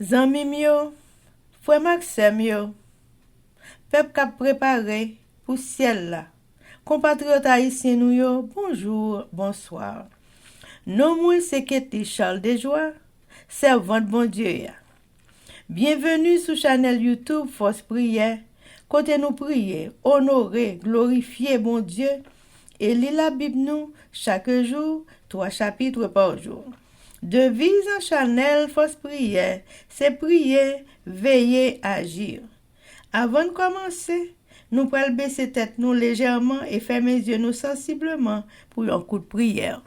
Zanmim yo, frère Maxime yo, peuple k'ap préparé pour ciel là. Compatriotes haïtiens nous yo, bonjour, bonsoir. Non moi c'est Ketty Charles Desjoie, servante bon Dieu ya. Bienvenue sur channel YouTube Force Prière, côté nous prier, honorer, glorifier bon Dieu et lire la Bible nous chaque jour, 3 chapitres par jour. Devise en channel Force Prière, c'est prier, veiller, agir. Avant de commencer, nous pouvons baisser tête nous légèrement et fermer les yeux nous sensiblement pour un coup de prière.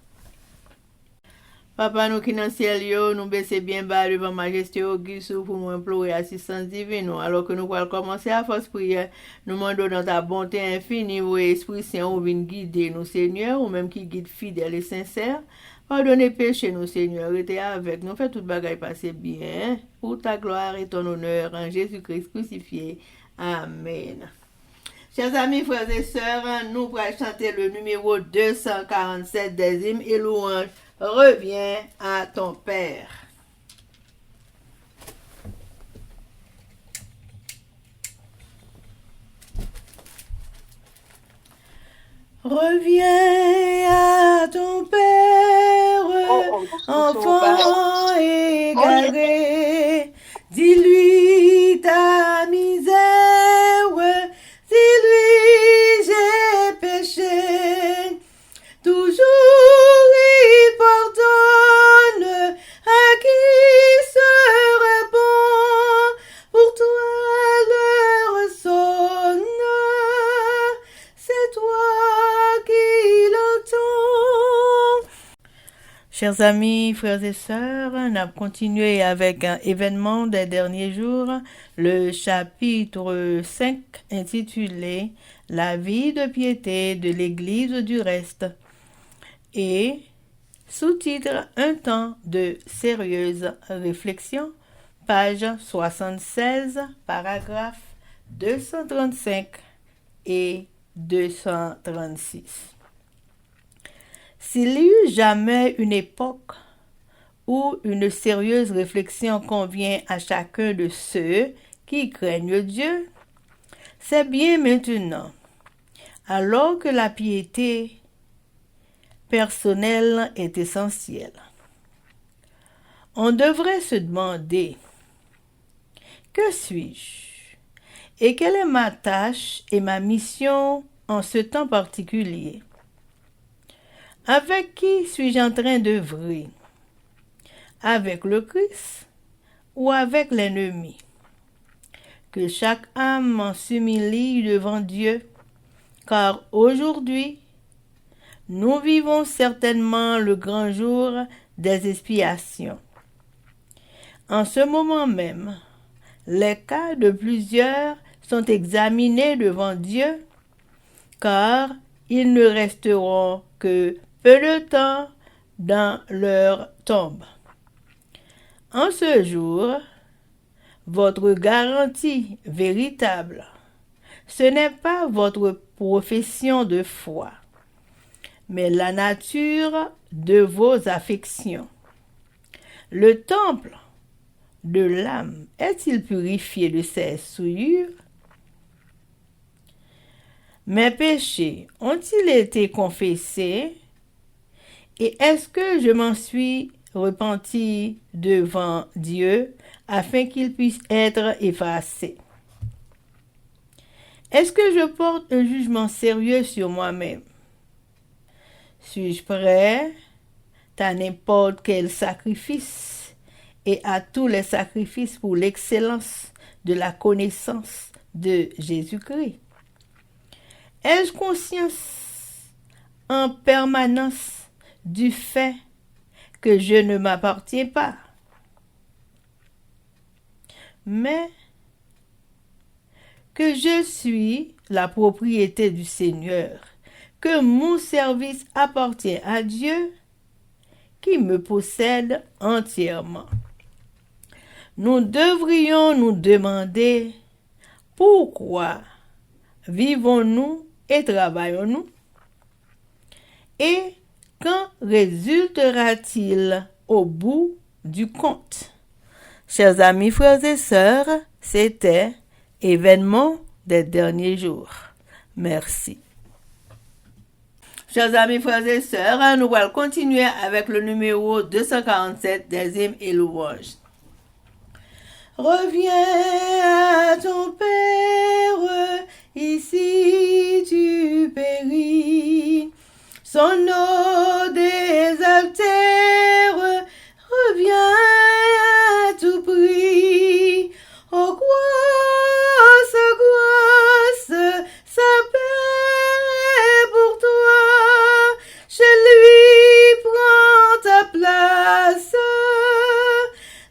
Papa nous qui dans le ciel, nous baissons bien bas devant Majesté Auguste pour nous implorer assistance divine. Alors que nous allons commencer à force prière, nous demandons dans ta bonté infinie, où Esprit Saint, ou vient guider nous, Seigneur, ou même qui guide fidèle et sincère. Pardonnez péché nous, Seigneur, restez avec nous, faites toute bagaille passer bien, pour ta gloire et ton honneur, en Jésus-Christ crucifié. Amen. Chers amis, frères et sœurs, nous allons chanter le numéro 247 des hymnes et louanges. Reviens à ton Père. Reviens à ton Père, enfant égaré, dis-lui ta misère, dis-lui j'ai péché, toujours il pardonne à qui serait bon, pour toi l'heure sonne, c'est toi qui l'entends. Chers amis, frères et sœurs, on a continué avec un événement des derniers jours, le chapitre 5 intitulé « La vie de piété de l'Église du reste » et sous-titre « Un temps de sérieuse réflexion », page 76, paragraphes 235 et 236. S'il y eut jamais une époque où une sérieuse réflexion convient à chacun de ceux qui craignent Dieu, c'est bien maintenant, alors que la piété personnelle est essentielle. On devrait se demander, que suis-je et quelle est ma tâche et ma mission en ce temps particulier? Avec qui suis-je en train d'œuvrer? Avec le Christ ou avec l'ennemi? Que chaque âme s'humilie devant Dieu, car aujourd'hui, nous vivons certainement le grand jour des expiations. En ce moment même, les cas de plusieurs sont examinés devant Dieu, car ils ne resteront que peu de temps dans leur tombe. En ce jour, votre garantie véritable, ce n'est pas votre profession de foi, mais la nature de vos affections. Le temple de l'âme est-il purifié de ses souillures? Mes péchés ont-ils été confessés? Et est-ce que je m'en suis repenti devant Dieu afin qu'il puisse être effacé? Est-ce que je porte un jugement sérieux sur moi-même? Suis-je prêt à n'importe quel sacrifice et à tous les sacrifices pour l'excellence de la connaissance de Jésus-Christ? Ai-je conscience en permanence du fait que je ne m'appartiens pas, mais que je suis la propriété du Seigneur, que mon service appartient à Dieu qui me possède entièrement? Nous devrions nous demander pourquoi vivons-nous et travaillons-nous? Et quand résultera-t-il au bout du compte? Chers amis, frères et sœurs, c'était Événement des derniers jours. Merci. Chers amis, frères et sœurs, nous allons continuer avec le numéro 247 des hymnes et louanges. Reviens à ton Père, ici tu péris. Son eau désaltère, reviens à tout prix. Oh, grâce, grâce, sa paix pour toi. Chez lui, prends ta place.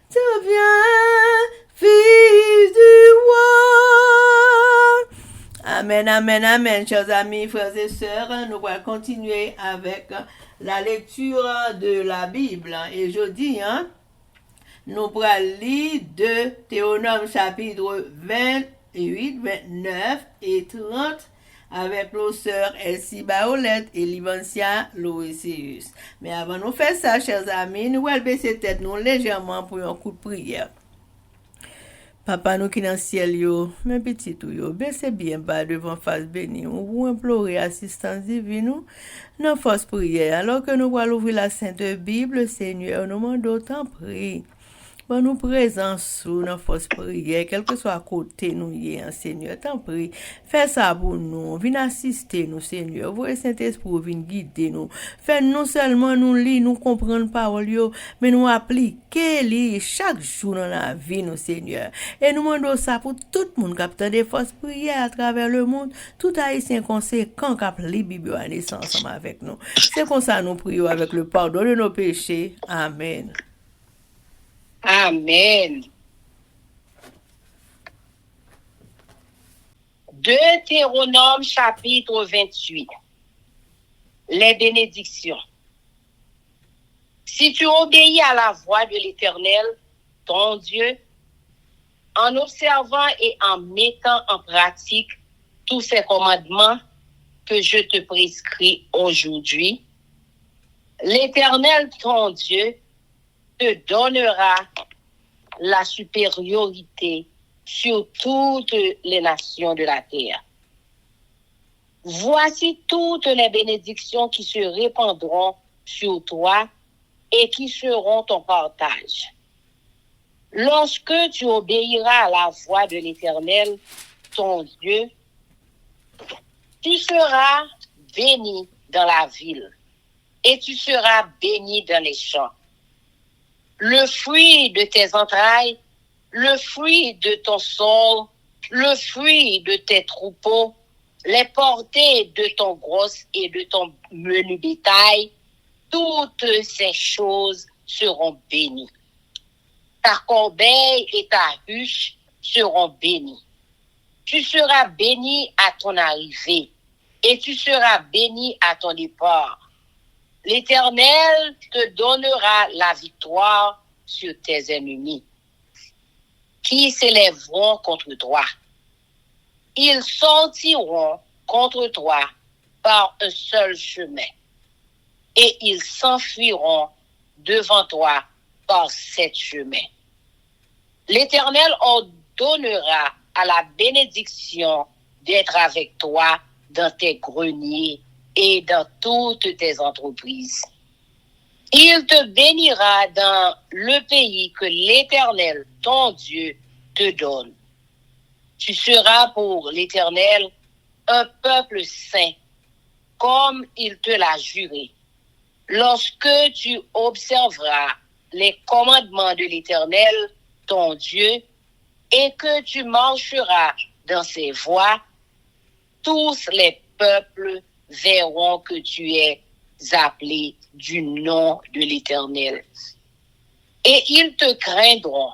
Deviens fils du roi. Amen, amen, amen, chers amis, frères et sœurs. Nous allons continuer avec la lecture de la Bible. Et je dis, nous allons lire de Théonome chapitre 28, 29 et 30 avec nos sœurs Elsie Baolette et Livancia Loisius. Mais avant de faire ça, chers amis, nous allons baisser tête nous légèrement pour un coup de prière. Papa nous qui dans le ciel, mes petits tout, baissez bien bas devant face bénie, vous implorez assistance divine, nos forces prières. Alors que nous allons ouvrir la Sainte Bible, Seigneur, nous demandons tant prie. Bon, nous présents sous nos forces prières, quel que soit à côté nous y est, Seigneur, t'en prie, fais ça pour nous, viens assister nous, Seigneur, vous Saint-Esprit, viens guider nous, fais non seulement nous lire, nous comprendre parole, mais nous appliquer li chaque jour dans la vie, nous, Seigneur, et nous demandons ça pour tout le monde qui a des forces prières à travers le monde, tout haïtien conséquent qui a li Bible à naissance ensemble avec nous. C'est comme ça nous prions avec le pardon de nos péchés. Amen. Amen. Deutéronome chapitre 28. Les bénédictions. Si tu obéis à la voix de l'Éternel, ton Dieu, en observant et en mettant en pratique tous ces commandements que je te prescris aujourd'hui, l'Éternel, ton Dieu, te donnera la supériorité sur toutes les nations de la terre. Voici toutes les bénédictions qui se répandront sur toi et qui seront ton partage. Lorsque tu obéiras à la voix de l'Éternel, ton Dieu, tu seras béni dans la ville et tu seras béni dans les champs. Le fruit de tes entrailles, le fruit de ton sol, le fruit de tes troupeaux, les portées de ton gros et de ton menu bétail, toutes ces choses seront bénies. Ta corbeille et ta huche seront bénies. Tu seras béni à ton arrivée et tu seras béni à ton départ. L'Éternel te donnera la victoire sur tes ennemis qui s'élèveront contre toi. Ils sortiront contre toi par un seul chemin et ils s'enfuiront devant toi par 7 chemins. L'Éternel ordonnera à la bénédiction d'être avec toi dans tes greniers et dans toutes tes entreprises. Il te bénira dans le pays que l'Éternel, ton Dieu, te donne. Tu seras pour l'Éternel un peuple saint, comme il te l'a juré. Lorsque tu observeras les commandements de l'Éternel, ton Dieu, et que tu marcheras dans ses voies, tous les peuples verront que tu es appelé du nom de l'Éternel. Et ils te craindront.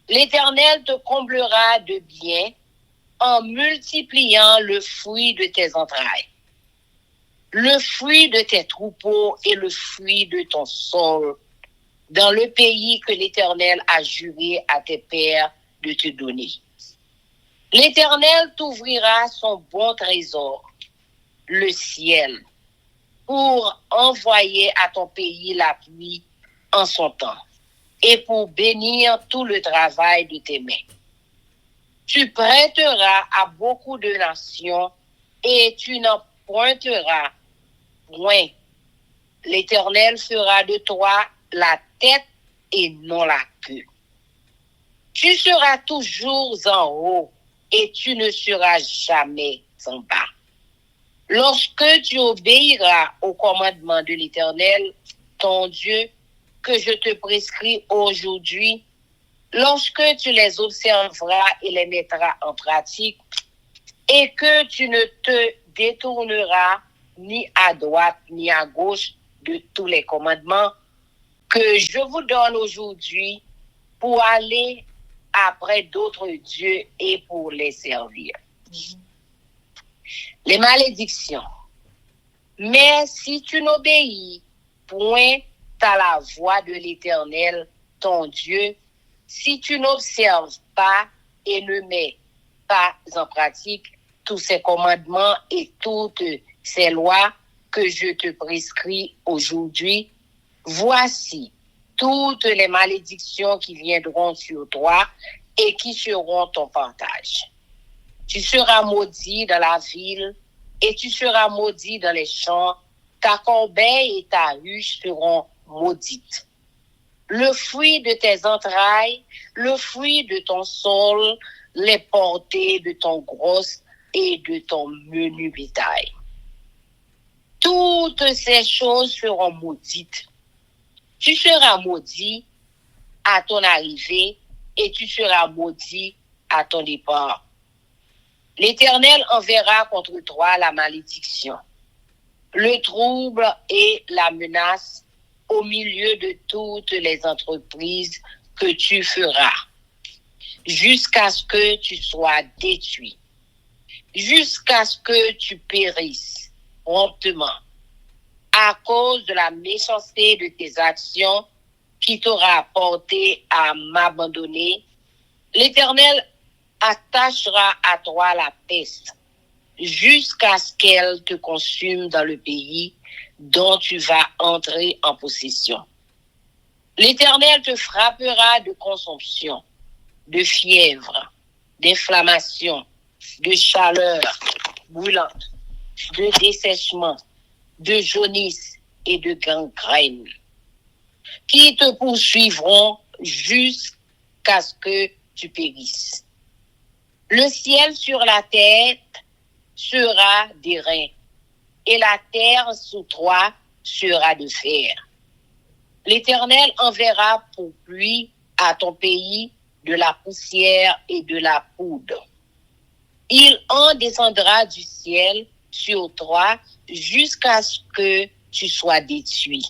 L'Éternel te comblera de bien en multipliant le fruit de tes entrailles, le fruit de tes troupeaux et le fruit de ton sol, dans le pays que l'Éternel a juré à tes pères de te donner. L'Éternel t'ouvrira son bon trésor, le ciel, pour envoyer à ton pays la pluie en son temps, et pour bénir tout le travail de tes mains. Tu prêteras à beaucoup de nations et tu n'en pointeras point. L'Éternel fera de toi la tête et non la queue. Tu seras toujours en haut et tu ne seras jamais en bas. Lorsque tu obéiras au commandement de l'Éternel, ton Dieu, que je te prescris aujourd'hui, lorsque tu les observeras et les mettras en pratique, et que tu ne te détourneras ni à droite ni à gauche de tous les commandements que je vous donne aujourd'hui pour aller après d'autres dieux et pour les servir. Les malédictions. Mais si tu n'obéis point à la voix de l'Éternel, ton Dieu, si tu n'observes pas et ne mets pas en pratique tous ces commandements et toutes ces lois que je te prescris aujourd'hui, voici toutes les malédictions qui viendront sur toi et qui seront ton partage. Tu seras maudit dans la ville et tu seras maudit dans les champs. Ta corbeille et ta ruche seront maudites. Le fruit de tes entrailles, le fruit de ton sol, les portées de ton gros et de ton menu bétail. Toutes ces choses seront maudites. Tu seras maudit à ton arrivée et tu seras maudit à ton départ. L'Éternel enverra contre toi la malédiction, le trouble et la menace au milieu de toutes les entreprises que tu feras, jusqu'à ce que tu sois détruit, jusqu'à ce que tu périsses promptement, à cause de la méchanceté de tes actions qui t'aura porté à m'abandonner. L'Éternel attachera à toi la peste jusqu'à ce qu'elle te consume dans le pays dont tu vas entrer en possession. L'Éternel te frappera de consomption, de fièvre, d'inflammation, de chaleur brûlante, de dessèchement, de jaunisse et de gangrène, qui te poursuivront jusqu'à ce que tu périsses. Le ciel sur la tête sera d'airain, et la terre sous toi sera de fer. L'Éternel enverra pour pluie à ton pays de la poussière et de la poudre. Il en descendra du ciel sur toi jusqu'à ce que tu sois détruit.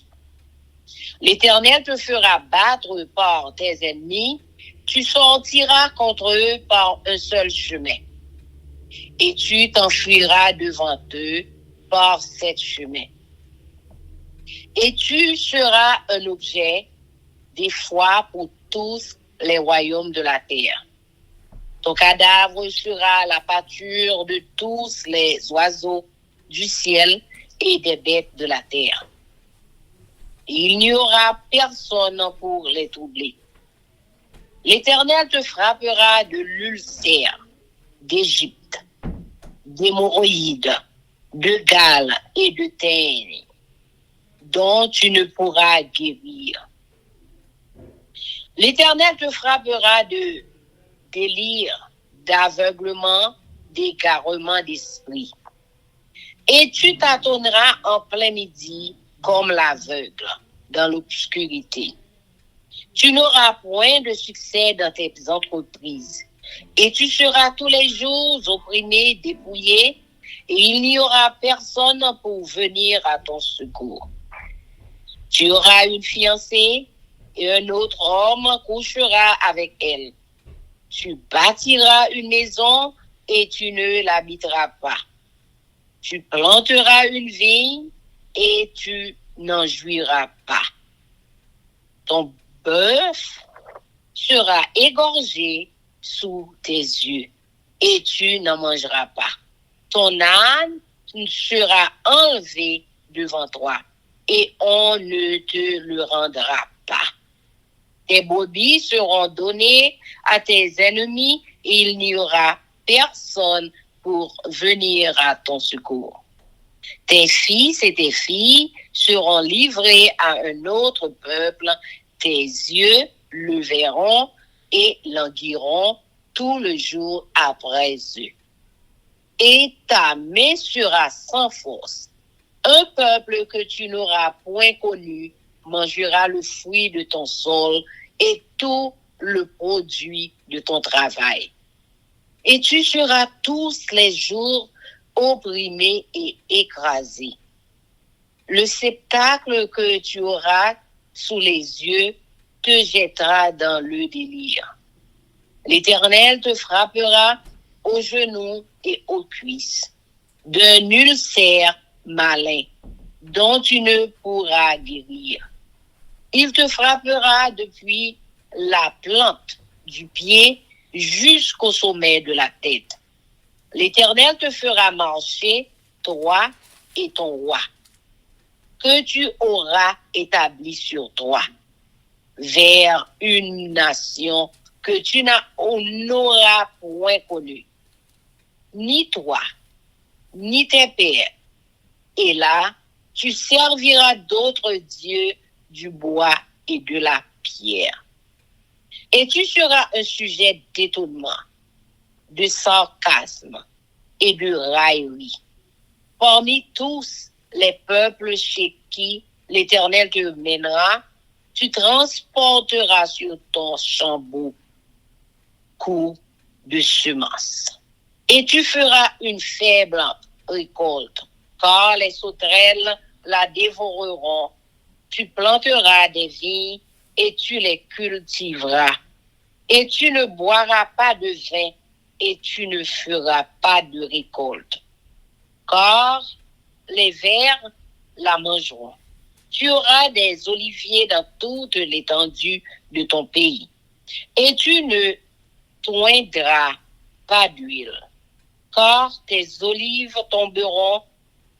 L'Éternel te fera battre par tes ennemis, tu sortiras contre eux par un seul chemin, et tu t'enfuiras devant eux par 7 chemins. Et tu seras un objet d'effroi pour tous les royaumes de la terre. Ton cadavre sera la pâture de tous les oiseaux du ciel et des bêtes de la terre. Il n'y aura personne pour les troubler. L'Éternel te frappera de l'ulcère d'Égypte, d'hémorroïdes, de gale et de teigne, dont tu ne pourras guérir. L'Éternel te frappera de délire, d'aveuglement, d'égarement d'esprit. Et tu tâtonneras en plein midi comme l'aveugle dans l'obscurité. Tu n'auras point de succès dans tes entreprises, et tu seras tous les jours opprimé, dépouillé, et il n'y aura personne pour venir à ton secours. Tu auras une fiancée, et un autre homme couchera avec elle. Tu bâtiras une maison, et tu ne l'habiteras pas. Tu planteras une vigne, et tu n'en jouiras pas. Ton bœuf sera égorgé sous tes yeux, et tu n'en mangeras pas. Ton âne sera enlevé devant toi, et on ne te le rendra pas. Tes brebis seront données à tes ennemis et il n'y aura personne pour venir à ton secours. Tes fils et tes filles seront livrés à un autre peuple. Tes yeux le verront et languiront tout le jour après eux. Et ta main sera sans force. Un peuple que tu n'auras point connu mangera le fruit de ton sol et tout le produit de ton travail. Et tu seras tous les jours opprimé et écrasé. Le spectacle que tu auras sous les yeux te jettera dans le délire. L'Éternel te frappera aux genoux et aux cuisses d'un ulcère malin dont tu ne pourras guérir. Il te frappera depuis la plante du pied jusqu'au sommet de la tête. L'Éternel te fera marcher, toi et ton roi, que tu auras établi sur toi, vers une nation que tu n'auras point connue, ni toi, ni tes pères. Et là, tu serviras d'autres dieux du bois et de la pierre. Et tu seras un sujet d'étonnement, de sarcasme et de raillerie parmi tous les peuples chez qui l'Éternel te mènera. Tu transporteras sur ton chambeau coup de semences et tu feras une faible récolte, car les sauterelles la dévoreront. Tu planteras des vignes et tu les cultiveras, et tu ne boiras pas de vin et tu ne feras pas de récolte, car les vers la mangeront. Tu auras des oliviers dans toute l'étendue de ton pays, et tu ne t'oindras pas d'huile, car tes olives tomberont.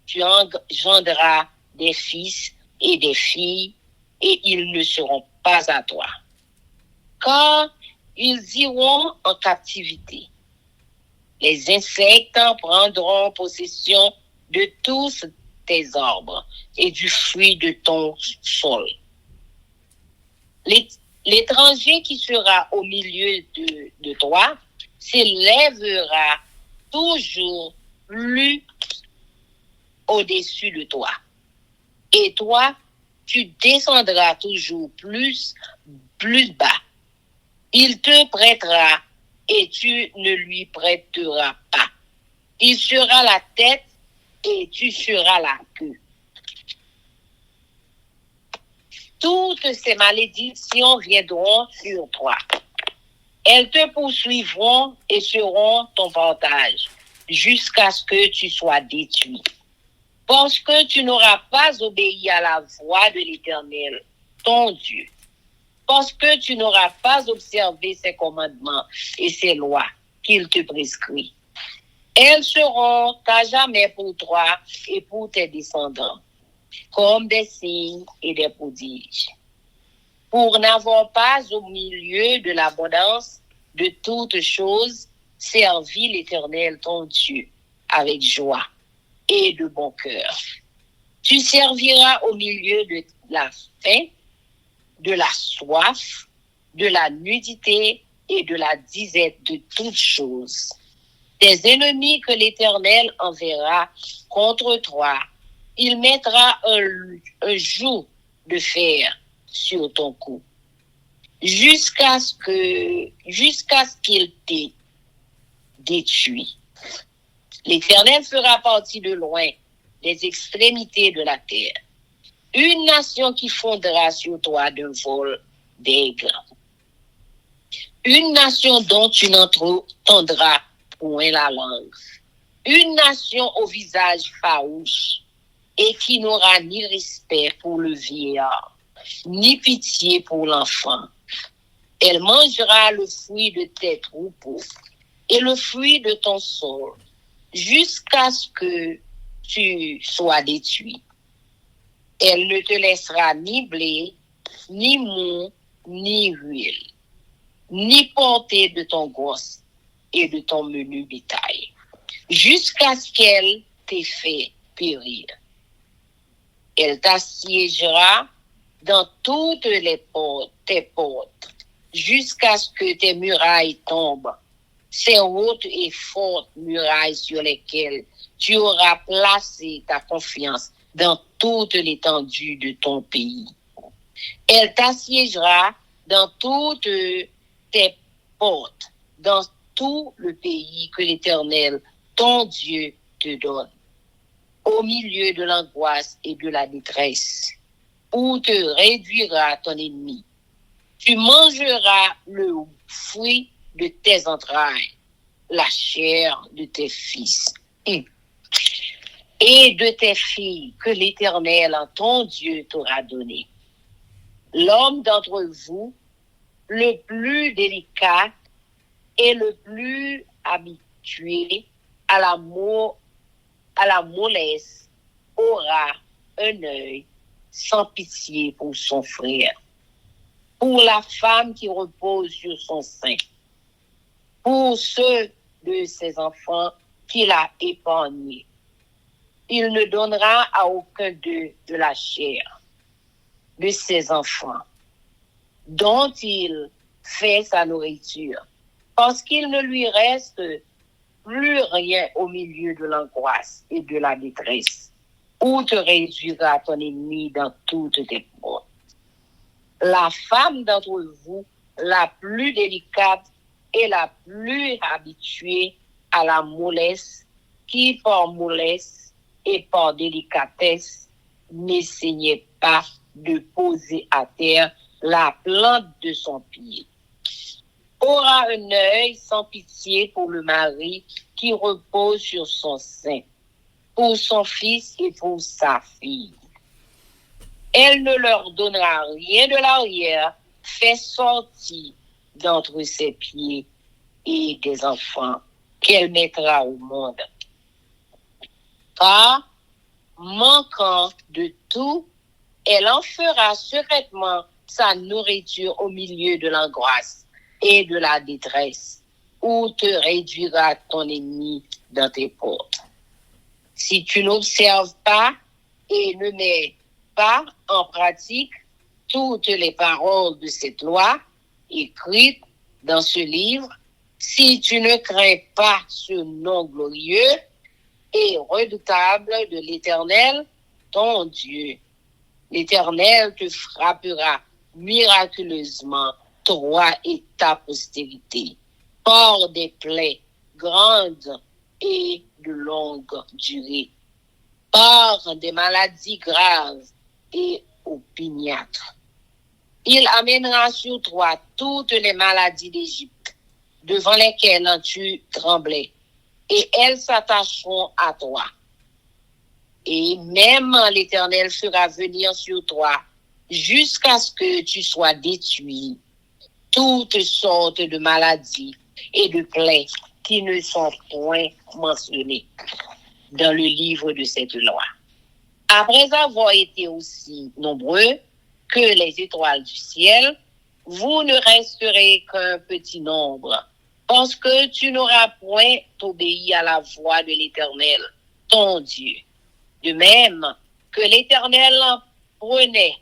Tu engendras des fils et des filles, et ils ne seront pas à toi, car ils iront en captivité. Les insectes prendront possession de tous tes arbres et du fruit de ton sol. L'étranger qui sera au milieu de toi s'élèvera toujours plus au-dessus de toi. Et toi, tu descendras toujours plus bas. Il te prêtera et tu ne lui prêteras pas. Il sera la tête et tu seras la queue. Toutes ces malédictions viendront sur toi. Elles te poursuivront et seront ton partage jusqu'à ce que tu sois détruit. Parce que tu n'auras pas obéi à la voix de l'Éternel, ton Dieu. Parce que tu n'auras pas observé ses commandements et ses lois qu'il te prescrit. Elles seront à jamais pour toi et pour tes descendants, comme des signes et des prodiges. Pour n'avoir pas au milieu de l'abondance de toutes choses, servi l'Éternel ton Dieu avec joie et de bon cœur. Tu serviras au milieu de la faim, de la soif, de la nudité et de la disette de toutes choses. Tes ennemis que l'Éternel enverra contre toi, il mettra un joug de fer sur ton cou, jusqu'à ce qu'il t'ait détruit. L'Éternel fera partie de loin des extrémités de la terre. Une nation qui fondera sur toi d'un vol d'aigle. Une nation dont tu n'entendras point la langue. Une nation au visage farouche et qui n'aura ni respect pour le vieillard, ni pitié pour l'enfant. Elle mangera le fruit de tes troupeaux et le fruit de ton sol, jusqu'à ce que tu sois détruit. Elle ne te laissera ni blé, ni mou, ni huile, ni portée de ton gosse et de ton menu bétail, jusqu'à ce qu'elle t'ait fait périr. Elle t'assiégera dans toutes tes portes, jusqu'à ce que tes murailles tombent, ces hautes et fortes murailles sur lesquelles tu auras placé ta confiance dans toute l'étendue de ton pays. Elle t'assiégera dans toutes tes portes, dans tout le pays que l'Éternel, ton Dieu, te donne, au milieu de l'angoisse et de la détresse, où te réduira ton ennemi. Tu mangeras le fruit de tes entrailles, la chair de tes fils et de tes filles que l'Éternel, ton Dieu, t'aura donné. L'homme d'entre vous, le plus délicat et le plus habitué à la mollesse, aura un œil sans pitié pour son frère, pour la femme qui repose sur son sein, pour ceux de ses enfants qu'il a épargnés. Il ne donnera à aucun d'eux de la chair de ses enfants, dont il fait sa nourriture, parce qu'il ne lui reste plus rien au milieu de l'angoisse et de la détresse, où te réduira ton ennemi dans toutes tes portes. La femme d'entre vous, la plus délicate et la plus habituée à la mollesse, qui par mollesse et par délicatesse n'essayait pas de poser à terre la plante de son pied, aura un œil sans pitié pour le mari qui repose sur son sein, pour son fils et pour sa fille. Elle ne leur donnera rien de l'arrière, fait sortir d'entre ses pieds et des enfants qu'elle mettra au monde. Car, manquant de tout, elle en fera secrètement sa nourriture au milieu de l'angoisse et de la détresse, où te réduira ton ennemi dans tes portes. Si tu n'observes pas et ne mets pas en pratique toutes les paroles de cette loi écrites dans ce livre, si tu ne crains pas ce nom glorieux et redoutable de l'Éternel, ton Dieu, l'Éternel te frappera miraculeusement, toi et ta postérité, par des plaies grandes et de longue durée, par des maladies graves et opiniâtres. Il amènera sur toi toutes les maladies d'Égypte, devant lesquelles tu tremblais, et elles s'attacheront à toi. Et même l'Éternel fera venir sur toi jusqu'à ce que tu sois détruit toutes sortes de maladies et de plaies qui ne sont point mentionnées dans le livre de cette loi. Après avoir été aussi nombreux que les étoiles du ciel, vous ne resterez qu'un petit nombre, parce que tu n'auras point obéi à la voix de l'Éternel, ton Dieu. De même que l'Éternel prenait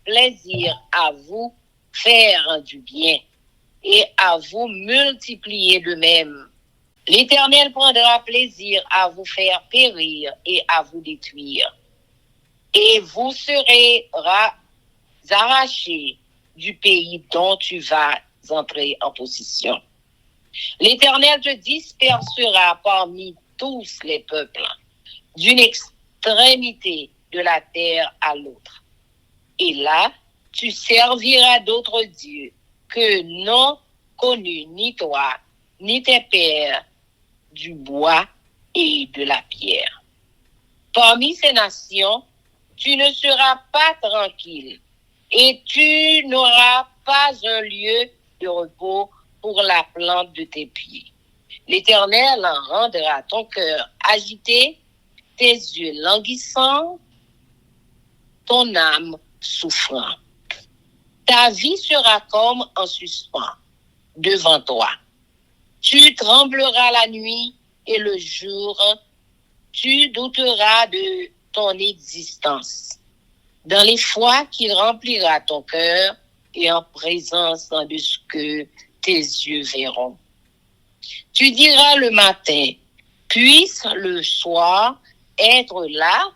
plaisir à vous faire du bien et à vous multiplier de même, l'Éternel prendra plaisir à vous faire périr et à vous détruire. Et vous serez arrachés du pays dont tu vas entrer en possession. L'Éternel te dispersera parmi tous les peuples, d'une extrémité de la terre à l'autre. Et là, tu serviras d'autres dieux que n'ont connu ni toi, ni tes pères, du bois et de la pierre. Parmi ces nations, tu ne seras pas tranquille et tu n'auras pas un lieu de repos pour la plante de tes pieds. L'Éternel en rendra ton cœur agité, tes yeux languissants, ton âme souffrant. Ta vie sera comme en suspens devant toi. Tu trembleras la nuit et le jour, tu douteras de ton existence. Dans l'effroi qui remplira ton cœur et en présence de ce que tes yeux verront. Tu diras le matin, puisse le soir être là,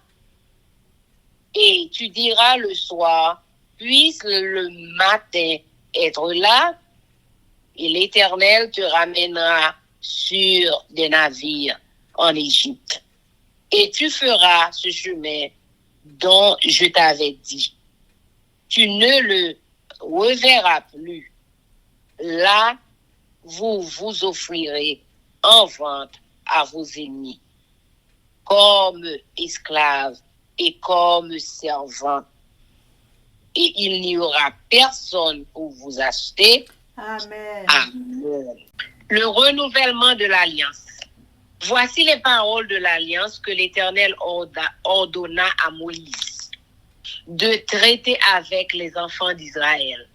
et tu diras le soir, puisse le matin être là, et l'Éternel te ramènera sur des navires en Égypte. Et tu feras ce chemin dont je t'avais dit. Tu ne le reverras plus. Là, vous vous offrirez en vente à vos ennemis, comme esclaves et comme servants. Et il n'y aura personne pour vous acheter. Amen. Amen. Le renouvellement de l'alliance. Voici les paroles de l'alliance que l'Éternel ordonna à Moïse de traiter avec les enfants d'Israël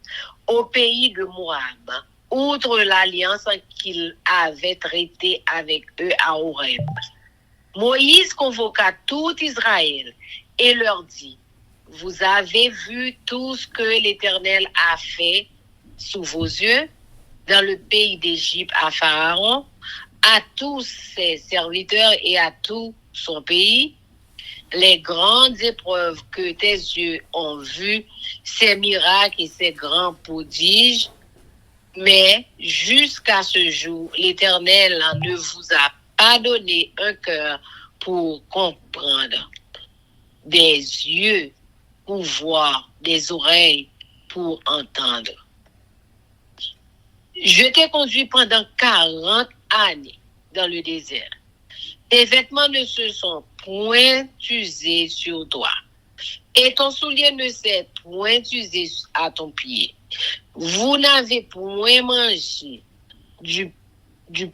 au pays de Moab, outre l'alliance qu'il avait traitée avec eux à Horeb. Moïse convoqua tout Israël et leur dit, vous avez vu tout ce que l'Éternel a fait sous vos yeux dans le pays d'Égypte à Pharaon, à tous ses serviteurs et à tout son pays, les grandes épreuves que tes yeux ont vues, ces miracles et ces grands prodiges, mais jusqu'à ce jour, l'Éternel ne vous a pas donné un cœur pour comprendre, des yeux pour voir, des oreilles pour entendre. Je t'ai conduit pendant 40 années dans le désert. Tes vêtements ne se sont point usés sur toi, et ton soulier ne s'est point usé à ton pied. Vous n'avez point mangé du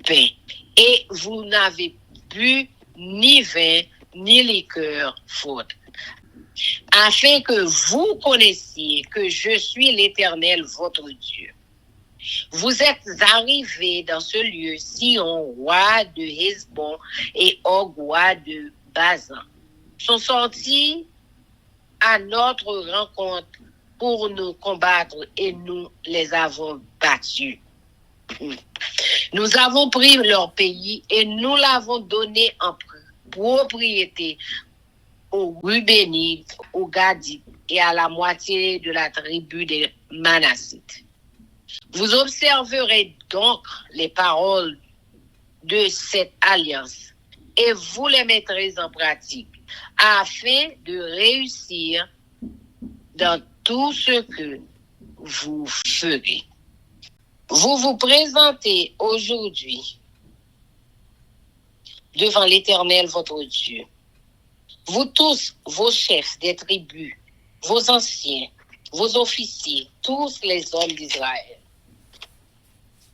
pain, et vous n'avez bu ni vin, ni liqueur forte, afin que vous connaissiez que je suis l'Éternel, votre Dieu. Vous êtes arrivés dans ce lieu, Sihon, roi de Hesbon, et Og, roi de Bazan, sont sortis à notre rencontre pour nous combattre et nous les avons battus. Nous avons pris leur pays et nous l'avons donné en propriété aux Rubénites, aux Gadites et à la moitié de la tribu des Manassites. Vous observerez donc les paroles de cette alliance et vous les mettrez en pratique afin de réussir dans tout ce que vous ferez. Vous vous présentez aujourd'hui devant l'Éternel votre Dieu. Vous tous, vos chefs des tribus, vos anciens, vos officiers, tous les hommes d'Israël,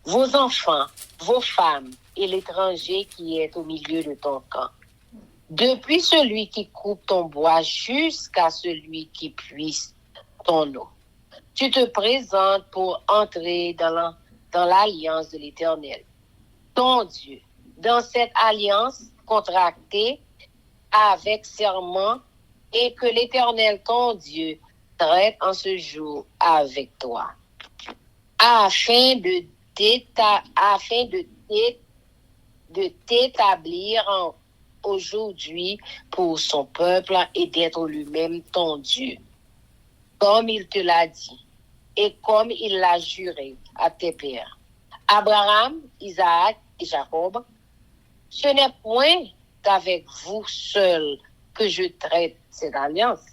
vos enfants, vos femmes et l'étranger qui est au milieu de ton camp, depuis celui qui coupe ton bois jusqu'à celui qui puise ton eau. Tu te présentes pour entrer dans l'alliance de l'Éternel, ton Dieu, dans cette alliance contractée avec serment et que l'Éternel, ton Dieu, traite en ce jour avec toi, afin de t'établir aujourd'hui pour son peuple et d'être lui-même ton Dieu, comme il te l'a dit et comme il l'a juré à tes pères, Abraham, Isaac et Jacob. Ce n'est point qu'avec vous seuls que je traite cette alliance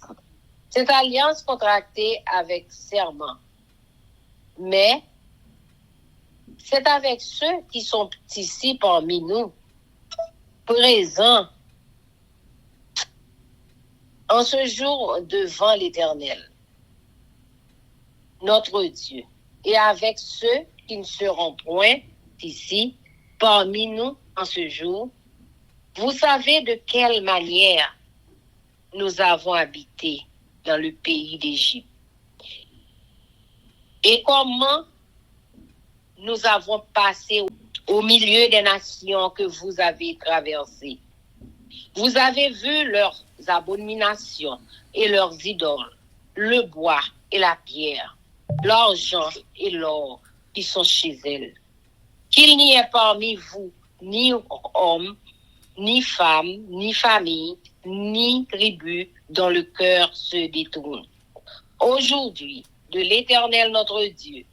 contractée avec serment, mais c'est avec ceux qui sont ici parmi nous, présents en ce jour devant l'Éternel, notre Dieu, et avec ceux qui ne seront point ici parmi nous en ce jour. Vous savez de quelle manière nous avons habité dans le pays d'Égypte. Et comment nous avons passé au milieu des nations que vous avez traversées. Vous avez vu leurs abominations et leurs idoles, le bois et la pierre, l'argent et l'or qui sont chez elles. Qu'il n'y ait parmi vous ni homme, ni femme, ni famille, ni tribu dont le cœur se détourne. Aujourd'hui, de l'Éternel notre Dieu,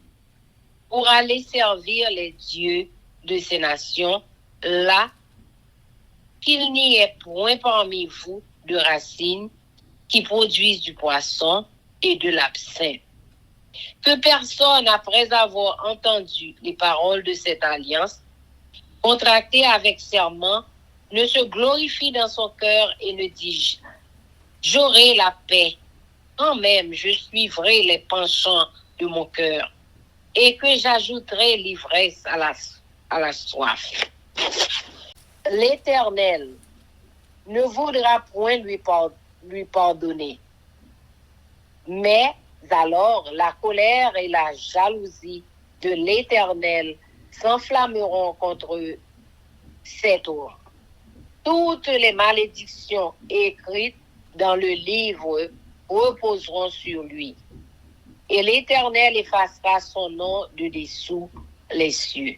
pour aller servir les dieux de ces nations, là, qu'il n'y ait point parmi vous de racines qui produisent du poisson et de l'absinthe. Que personne, après avoir entendu les paroles de cette alliance, contractée avec serment, ne se glorifie dans son cœur et ne dit « J'aurai la paix, quand même je suivrai les penchants de mon cœur, et que j'ajouterai l'ivresse à la soif. » L'Éternel ne voudra point lui pardonner. Mais alors la colère et la jalousie de l'Éternel s'enflammeront contre cet homme. Toutes les malédictions écrites dans le livre reposeront sur lui. Et l'Éternel effacera son nom de dessous les cieux.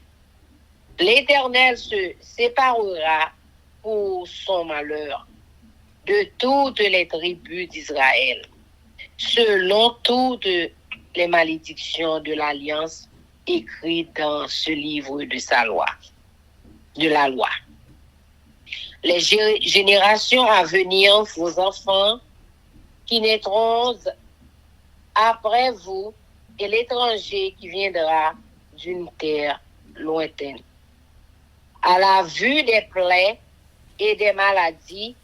L'Éternel se séparera pour son malheur de toutes les tribus d'Israël, selon toutes les malédictions de l'alliance écrites dans ce livre de sa loi, de la loi. Les générations à venir, vos enfants, qui naîtront après vous, et l'étranger qui viendra d'une terre lointaine. À la vue des plaies et des maladies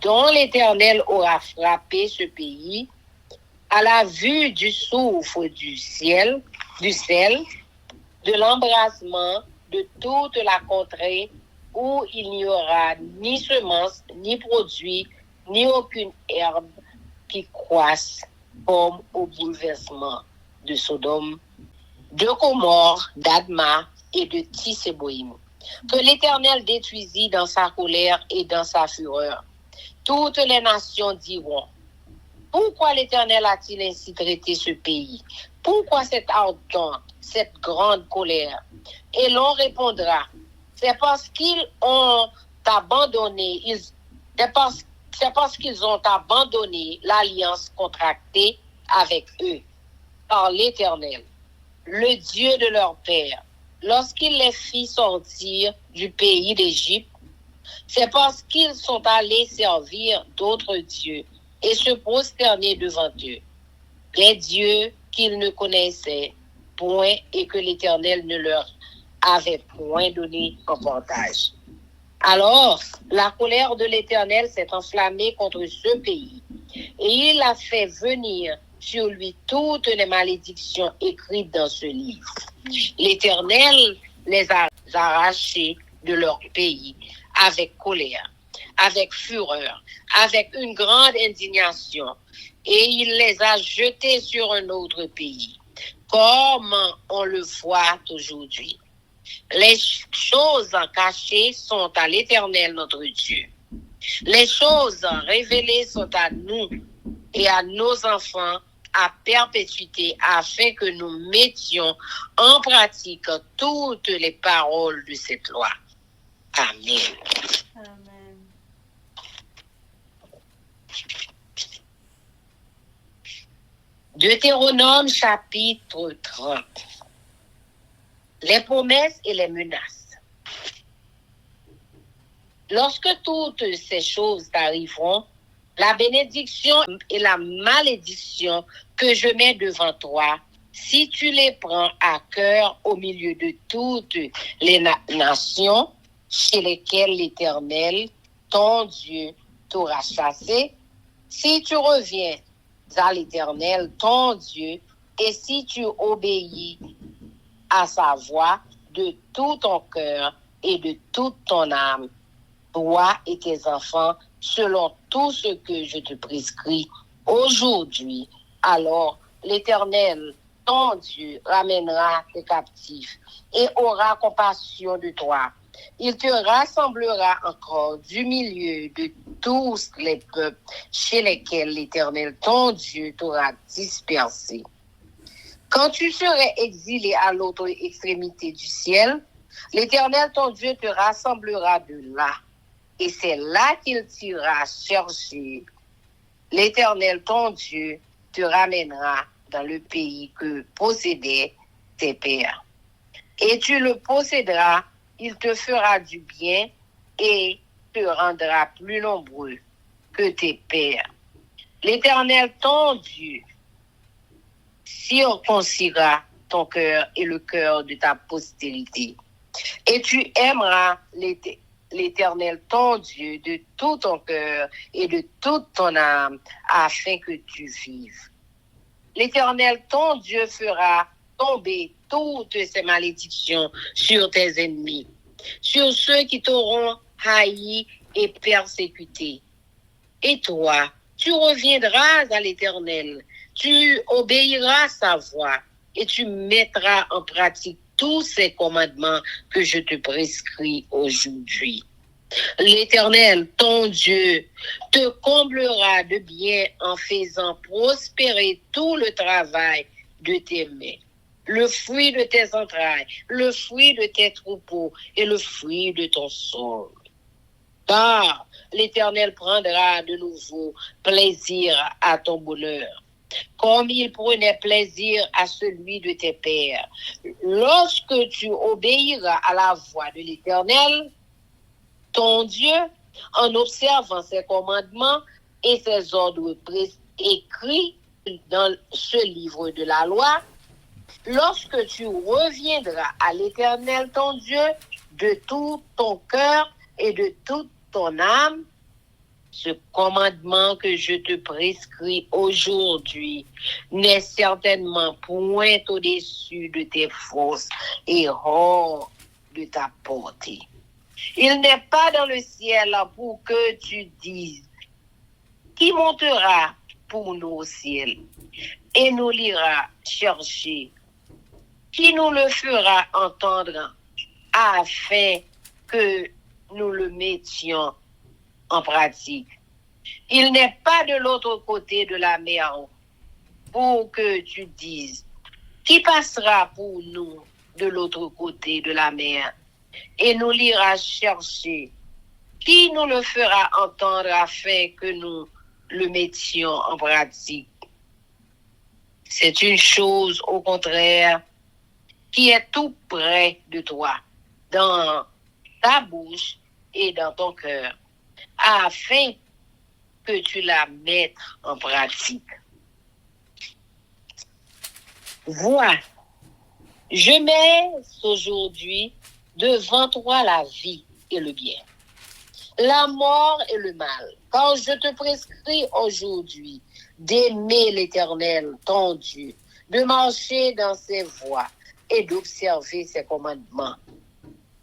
dont l'Éternel aura frappé ce pays, à la vue du souffle du sel, de l'embrasement de toute la contrée où il n'y aura ni semence, ni produit, ni aucune herbe qui croisse, comme au bouleversement de Sodome, de Gomorrhe, d'Adma et de Tissébouim. Que l'Éternel détruisit dans sa colère et dans sa fureur. Toutes les nations diront, pourquoi l'Éternel a-t-il ainsi traité ce pays? Pourquoi cette ardente, cette grande colère? Et l'on répondra, c'est parce qu'ils ont abandonné, c'est parce qu'ils ont abandonné l'alliance contractée avec eux par l'Éternel, le Dieu de leur père, lorsqu'il les fit sortir du pays d'Égypte. C'est parce qu'ils sont allés servir d'autres dieux et se prosterner devant eux, des dieux qu'ils ne connaissaient point et que l'Éternel ne leur avait point donné en partage. Alors, la colère de l'Éternel s'est enflammée contre ce pays, et il a fait venir sur lui toutes les malédictions écrites dans ce livre. L'Éternel les a arrachés de leur pays avec colère, avec fureur, avec une grande indignation, et il les a jetés sur un autre pays, comme on le voit aujourd'hui. Les choses cachées sont à l'Éternel notre Dieu. Les choses révélées sont à nous et à nos enfants à perpétuité, afin que nous mettions en pratique toutes les paroles de cette loi. Amen. Amen. Deutéronome chapitre 30. Les promesses et les menaces. Lorsque toutes ces choses arriveront, la bénédiction et la malédiction que je mets devant toi, si tu les prends à cœur au milieu de toutes les nations chez lesquelles l'Éternel, ton Dieu, t'aura chassé, si tu reviens à l'Éternel, ton Dieu, et si tu obéis à sa voix de tout ton cœur et de toute ton âme, toi et tes enfants, selon tout ce que je te prescris aujourd'hui, alors l'Éternel, ton Dieu ramènera tes captifs et aura compassion de toi. Il te rassemblera encore du milieu de tous les peuples chez lesquels l'Éternel, ton Dieu, t'aura dispersé. Quand tu serais exilé à l'autre extrémité du ciel, l'Éternel, ton Dieu, te rassemblera de là. Et c'est là qu'il t'ira chercher. L'Éternel, ton Dieu, te ramènera dans le pays que possédaient tes pères. Et tu le posséderas, il te fera du bien et te rendra plus nombreux que tes pères. L'Éternel, ton Dieu, circoncira ton cœur et le cœur de ta postérité. Et tu aimeras l'Éternel, ton Dieu, de tout ton cœur et de toute ton âme, afin que tu vives. L'Éternel, ton Dieu, fera tomber toutes ces malédictions sur tes ennemis, sur ceux qui t'auront haï et persécuté. Et toi, tu reviendras à l'Éternel, tu obéiras sa voix et tu mettras en pratique tous ces commandements que je te prescris aujourd'hui. L'Éternel, ton Dieu, te comblera de bien en faisant prospérer tout le travail de tes mains, le fruit de tes entrailles, le fruit de tes troupeaux et le fruit de ton sol. Car l'Éternel prendra de nouveau plaisir à ton bonheur, comme il prenait plaisir à celui de tes pères. Lorsque tu obéiras à la voix de l'Éternel, ton Dieu, en observant ses commandements et ses ordres écrits dans ce livre de la loi, lorsque tu reviendras à l'Éternel, ton Dieu, de tout ton cœur et de toute ton âme, ce commandement que je te prescris aujourd'hui n'est certainement point au-dessus de tes forces et hors de ta portée. Il n'est pas dans le ciel pour que tu dises, qui montera pour nous au ciel et nous l'ira chercher, qui nous le fera entendre afin que nous le mettions en pratique. Il n'est pas de l'autre côté de la mer pour que tu dises, qui passera pour nous de l'autre côté de la mer et nous l'ira chercher, qui nous le fera entendre afin que nous le mettions en pratique. C'est une chose, au contraire, qui est tout près de toi, dans ta bouche et dans ton cœur, afin que tu la mettes en pratique. Vois, je mets aujourd'hui devant toi la vie et le bien, la mort et le mal. Quand je te prescris aujourd'hui d'aimer l'Éternel, ton Dieu, de marcher dans ses voies et d'observer ses commandements,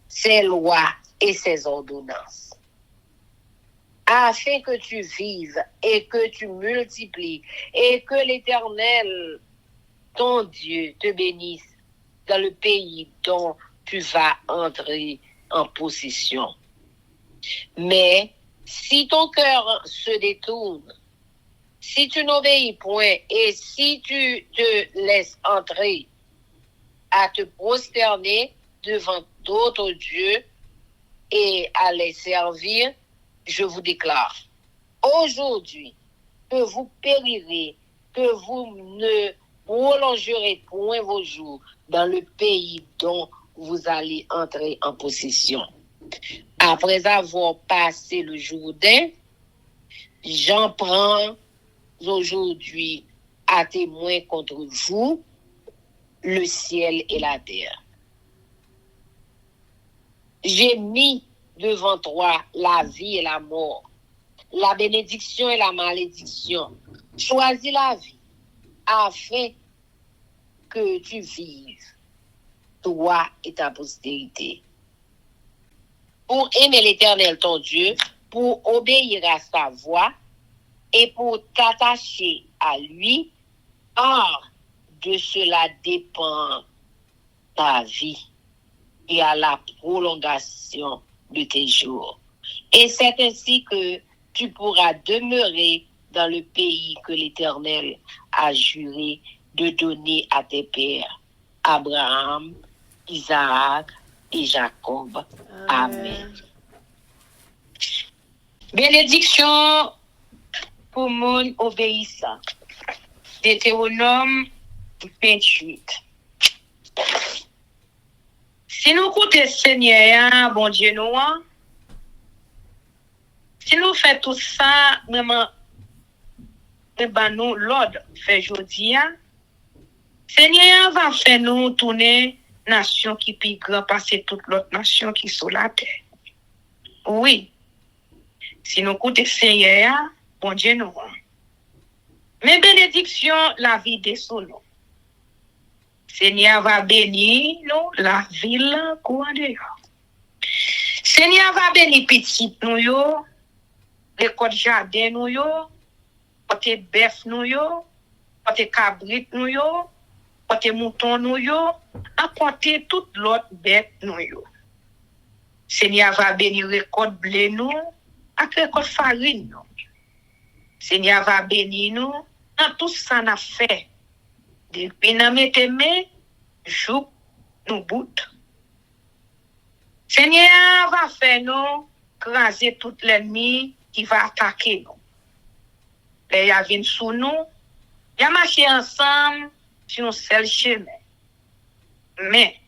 ses lois et ses ordonnances, afin que tu vives et que tu multiplies et que l'Éternel, ton Dieu, te bénisse dans le pays dont tu vas entrer en possession. Mais si ton cœur se détourne, si tu n'obéis point et si tu te laisses entrer à te prosterner devant d'autres dieux et à les servir, je vous déclare aujourd'hui que vous périrez, que vous ne prolongerez point vos jours dans le pays dont vous allez entrer en possession. Après avoir passé le Jourdain, j'en prends aujourd'hui à témoin contre vous le ciel et la terre. J'ai mis devant toi la vie et la mort, la bénédiction et la malédiction. Choisis la vie afin que tu vives, toi et ta postérité. Pour aimer l'Éternel ton Dieu, pour obéir à sa voix et pour t'attacher à lui, car de cela dépend ta vie et à la prolongation de tes jours. Et c'est ainsi que tu pourras demeurer dans le pays que l'Éternel a juré de donner à tes pères, Abraham, Isaac et Jacob. Amen. Bénédiction pour mon obéissant. Deutéronome 28. Si nous écoutons Seigneur, bon Dieu, nous, si nous faisons tout ça, même nous, l'ordre fait aujourd'hui, Seigneur va faire nous tourner nation qui plus grand passer toute l'autre nation qui sont la terre. Oui. Si nous écoutons Seigneur, bon Dieu, nous. Mais bénédiction, la vie des solos. Seigneur va bénir nous, la ville courant dehors. Seigneur va bénir petit nous yo, les côtes jardin nous yo, côté bœuf nous yo, côté cabrit nous yo, côté mouton nous yo, apporter toute l'autre bête nous yo. Seigneur va bénir récolte blé nous, avec récolte farine nous. Seigneur va bénir nous dans tout ça n'a fait. Depuis nous mettons mes joues, nous bout. Seigneur va faire nous craser tout l'ennemi qui va attaquer nous. Les y viennent sous nous, y a marché ensemble sur un seul chemin. Mais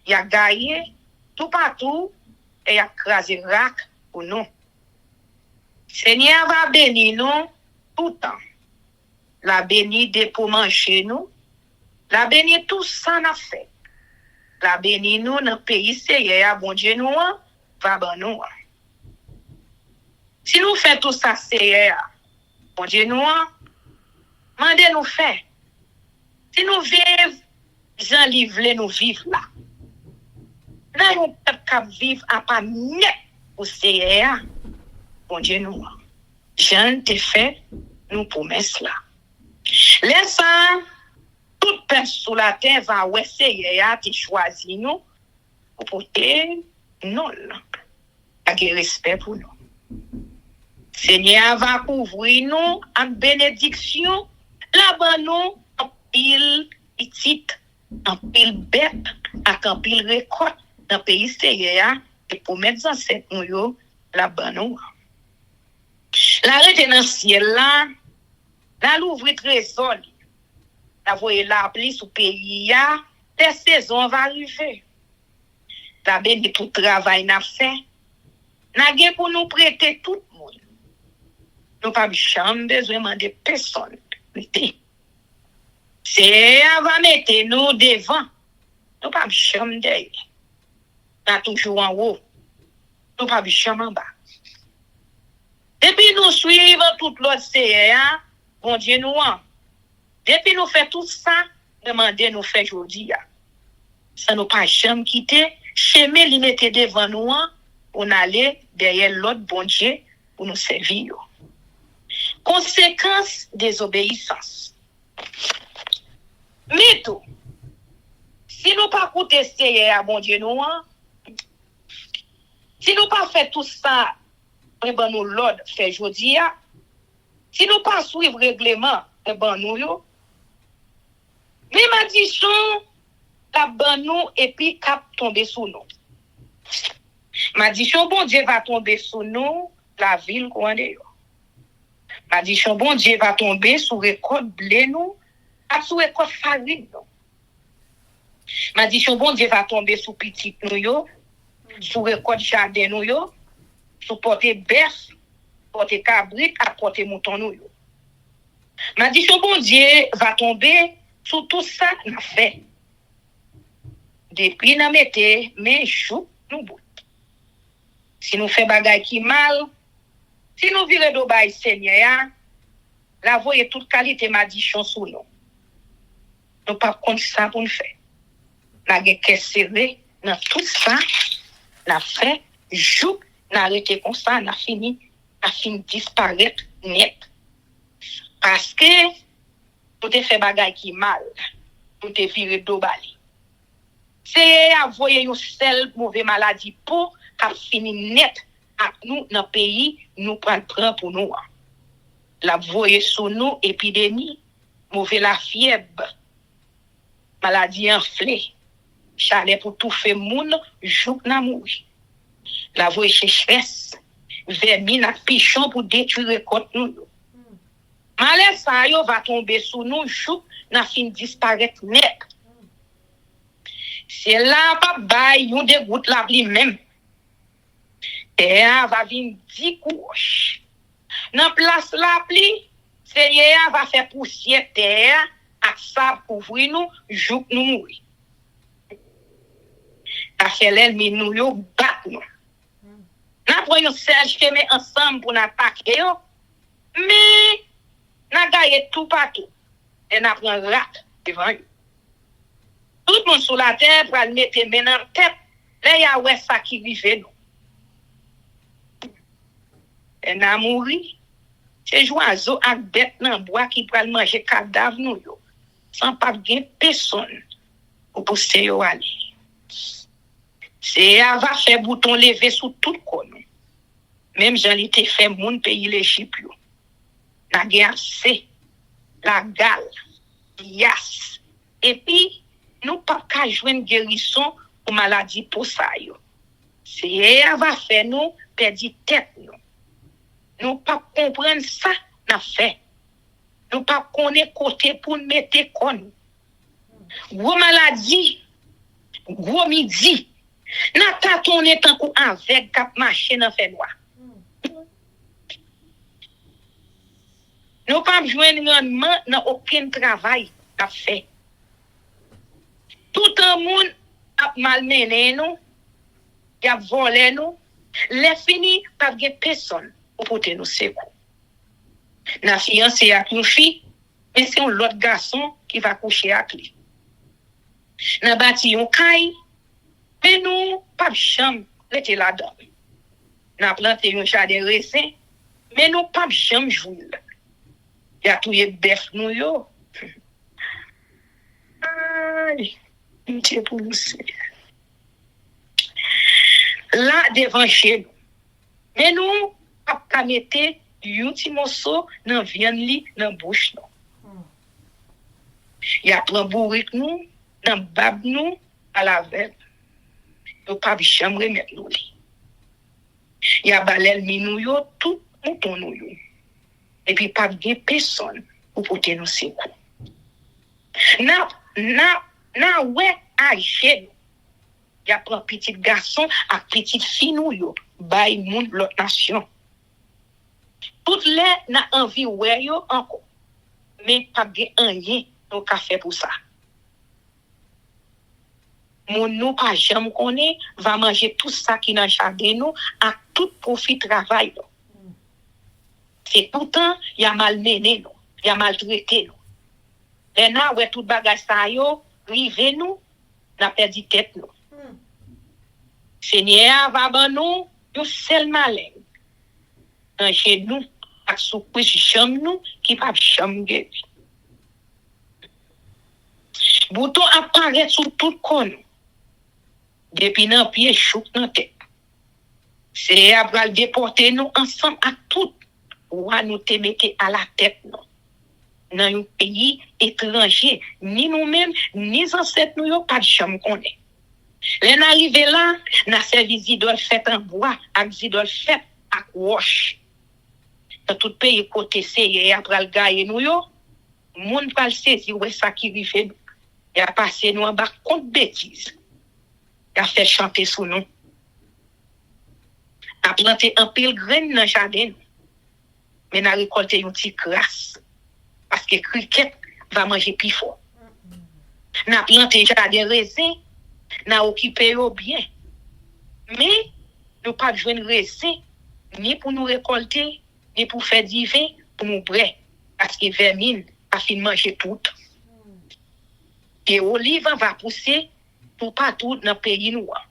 y a gagné tout partout et y a crasé rac pour nous. Seigneur va bénir nous tout le temps. La bénir de pour manger nous. La bénir tout ça n'a fait. La bénir nous dans le pays Seigneur, bon Dieu nous, va ban nous. Si nous faisons tout ça Seigneur, bon Dieu nous, mandez nous faire. Si nous vivons, Jean livre nous vivre là. Là nous peut vivre à pas net au Seigneur, bon Dieu nous. Jean te fait nous promesses là. Laisse toute personne sur la terre va essayer à te choisir nous pour porter non avec respect pour nous. Seigneur va couvrir nous en bénédiction là-bas nous en pile petite, en pile bête, en pile récolte dans le pays Seigneur et pour mettre en cette nous là-bas nous. La retenue ciel là, la l'ouvrir trésor. La voyer la pluie sous pays ya, les saisons va arriver. La béni tout travail n'a fait. N'a gen pour nous prêter tout le monde. Nous pas jamais besoin de demander personne. C'est va mettre nous devant. Nous pas jamais derrière. N'a toujours en haut. Nous pas jamais en bas. Depuis nous suivons toute l'autre CA, bon Dieu nous. Depuis nous fait tout ça, demandez nous faire aujourd'hui. Ça nous pas jamais quitter, chemin li mette devant nous, on aller derrière l'autre bon Dieu pour nous servir. Conséquence des obéissances. Mais tout, si nous pas écouter CA, bon Dieu nous, si nous pas fait tout ça, ben nous l'ordre fait aujourd'hui, si nous pas suivre règlement, ben nous yo, mais malédiction la ban nous et puis cap tomber sous nous. Malédiction bon Dieu va tomber sous nous la ville qu'on est. Malédiction bon Dieu va tomber sous récolte blé nous, à sous récolte farine nous. Malédiction bon Dieu va tomber sous petit nous yo, sous récolte jardin nous yo, sous porter bœuf, porter cabrit, à porter mouton nous yo. Malédiction bon Dieu va tomber sur tout ça n'a fait. Depuis nous mettez mes choux nous bout. Si nous fait bagay qui mal, si nous virer do bay Seigneur, la voyer toute qualité malédiction sous nous. Nous pas compte ça pour nous faire. La guerre serré dans tout ça, n'a fait joue, n'a arrêté comme ça, n'a fini disparaître net. Parce que nous te fait bagay qui mal. nous te virer d'eau bali. C'est à voyer une seule mauvaise maladie pour qu'a fini net avec nous dans le pays, nous prend pour nous. La voyer sous nous épidémie, mauvais la fièvre, maladie enflée, chalet pour tout fait moun, jouk na mouri. La voyer sécheresse, vermine ak pichon pour détruire contre nous. Malais ça yo va tomber sous nous, jouk na fin disparaître net. C'est là pas bay yon de goutte la pli même. Terre va venir 10 couches. Dans place la pli, Seigneur va faire poussière terre ak sable couvrir nous, jouk nous mourir. A fait l'ennemi nous yo bat nous. N'a pris un serge fermé ensemble pour n'attaquer yo. Mais n'a gagné tout partout. Et n'a pris un rat devant yo. Tout le monde sur la terre pour le mettre main dans la tête. Là, il y a ça qui rive nous. Et n'a mouri. C'est joiseau ak bête dans bois qui pour manger cadavre nous yo. Sans pas gain personne pour pousser yo aller. C'est va faire bouton levé sous tout corps. Même j'en était fait moun pays l'Égypte yo. La guerre c'est la gale, yas. Et puis nous pas qu'à joindre guérison pour maladie pour ça yo. C'est va faire nous perdre tête nous. Nous pas comprendre ça n'a fait. Nous pas connaître côté pour mettre con. Gros maladie, gros midi. N'a ta tourner tant qu'on avec cap marcher dans fait noir. Nous pas joindre rendement dans aucun travail à fait. Tout le monde a malmené nous, a volé nous, les fini pas de personne pour porter nous secours. La fiancée a une fille, mais c'est un autre garçon qui va coucher avec lui. N'a bâti un caille, mais nous pas de chambre, l'été là-dedans. N'a planté un jardin raisin, mais nous pas de chambre jouer. Y a tout les bœuf nous yo. Aïe, Dieu pour nous. Là devant chez nous. Mais nous pas mettre un petit morceau dans viande li dans bouche nous. Y a prend bourrique nous dans bab nous à la veille. Nous pas chambre mettre nous li. Y a balel mi nous yo tout mouton nous yo. Et puis pas de personne pour porter nous secours. Na ouais âgé. Y a prend petit garçon à petite fille nous yo, bay moun l'autre nation. Toutes les n'a envie ouais yo encore. Mais pas de rien nous ka fait pour ça. Mon nous pas jamais connaît va manger tout ça qui dans jardin nous à tout profit travail. C'est pourtant, il y a malmené nous, il y a maltraité nous. Et là, ouais, tout bagage ça yo, rive nous, n'a perdu tête nous. Seigneur va ban nous, yo seul malin. Dans chez nous, ak surprise chambre nous, qui pas chambre guéri. Bouton apparaît sur tout corps. Depuis nan pied chouk nan tête. C'est après déporter nous ensemble à tout. Ou à nous te mettre à la tête, non. Dans un pays étranger, ni nous-mêmes, ni les ancêtres, nous pas de chambre qu'on est. L'en arrivé là, n'a servi d'idole faite en bois, avec idole faite à roche. Dans tout pays côté c'est après le gagne nous yo, monde pas le saisir ouais ça qui rive nous. Il a passé nous en bas contre bêtise. Il a fait chanter sous nous. A planté un pile graine dans jardin. Mais n'a récolté une petite crasse. Parce que cricket va manger plus fort. N'a planté jardin raisin, n'a occupé au bien. Mais nous pas besoin de raisin ni pour nous récolter, ni pour faire du vin pour nous brûler. Parce que vermine a fini manger tout. Et olive va pousser tout partout dans le pays noir.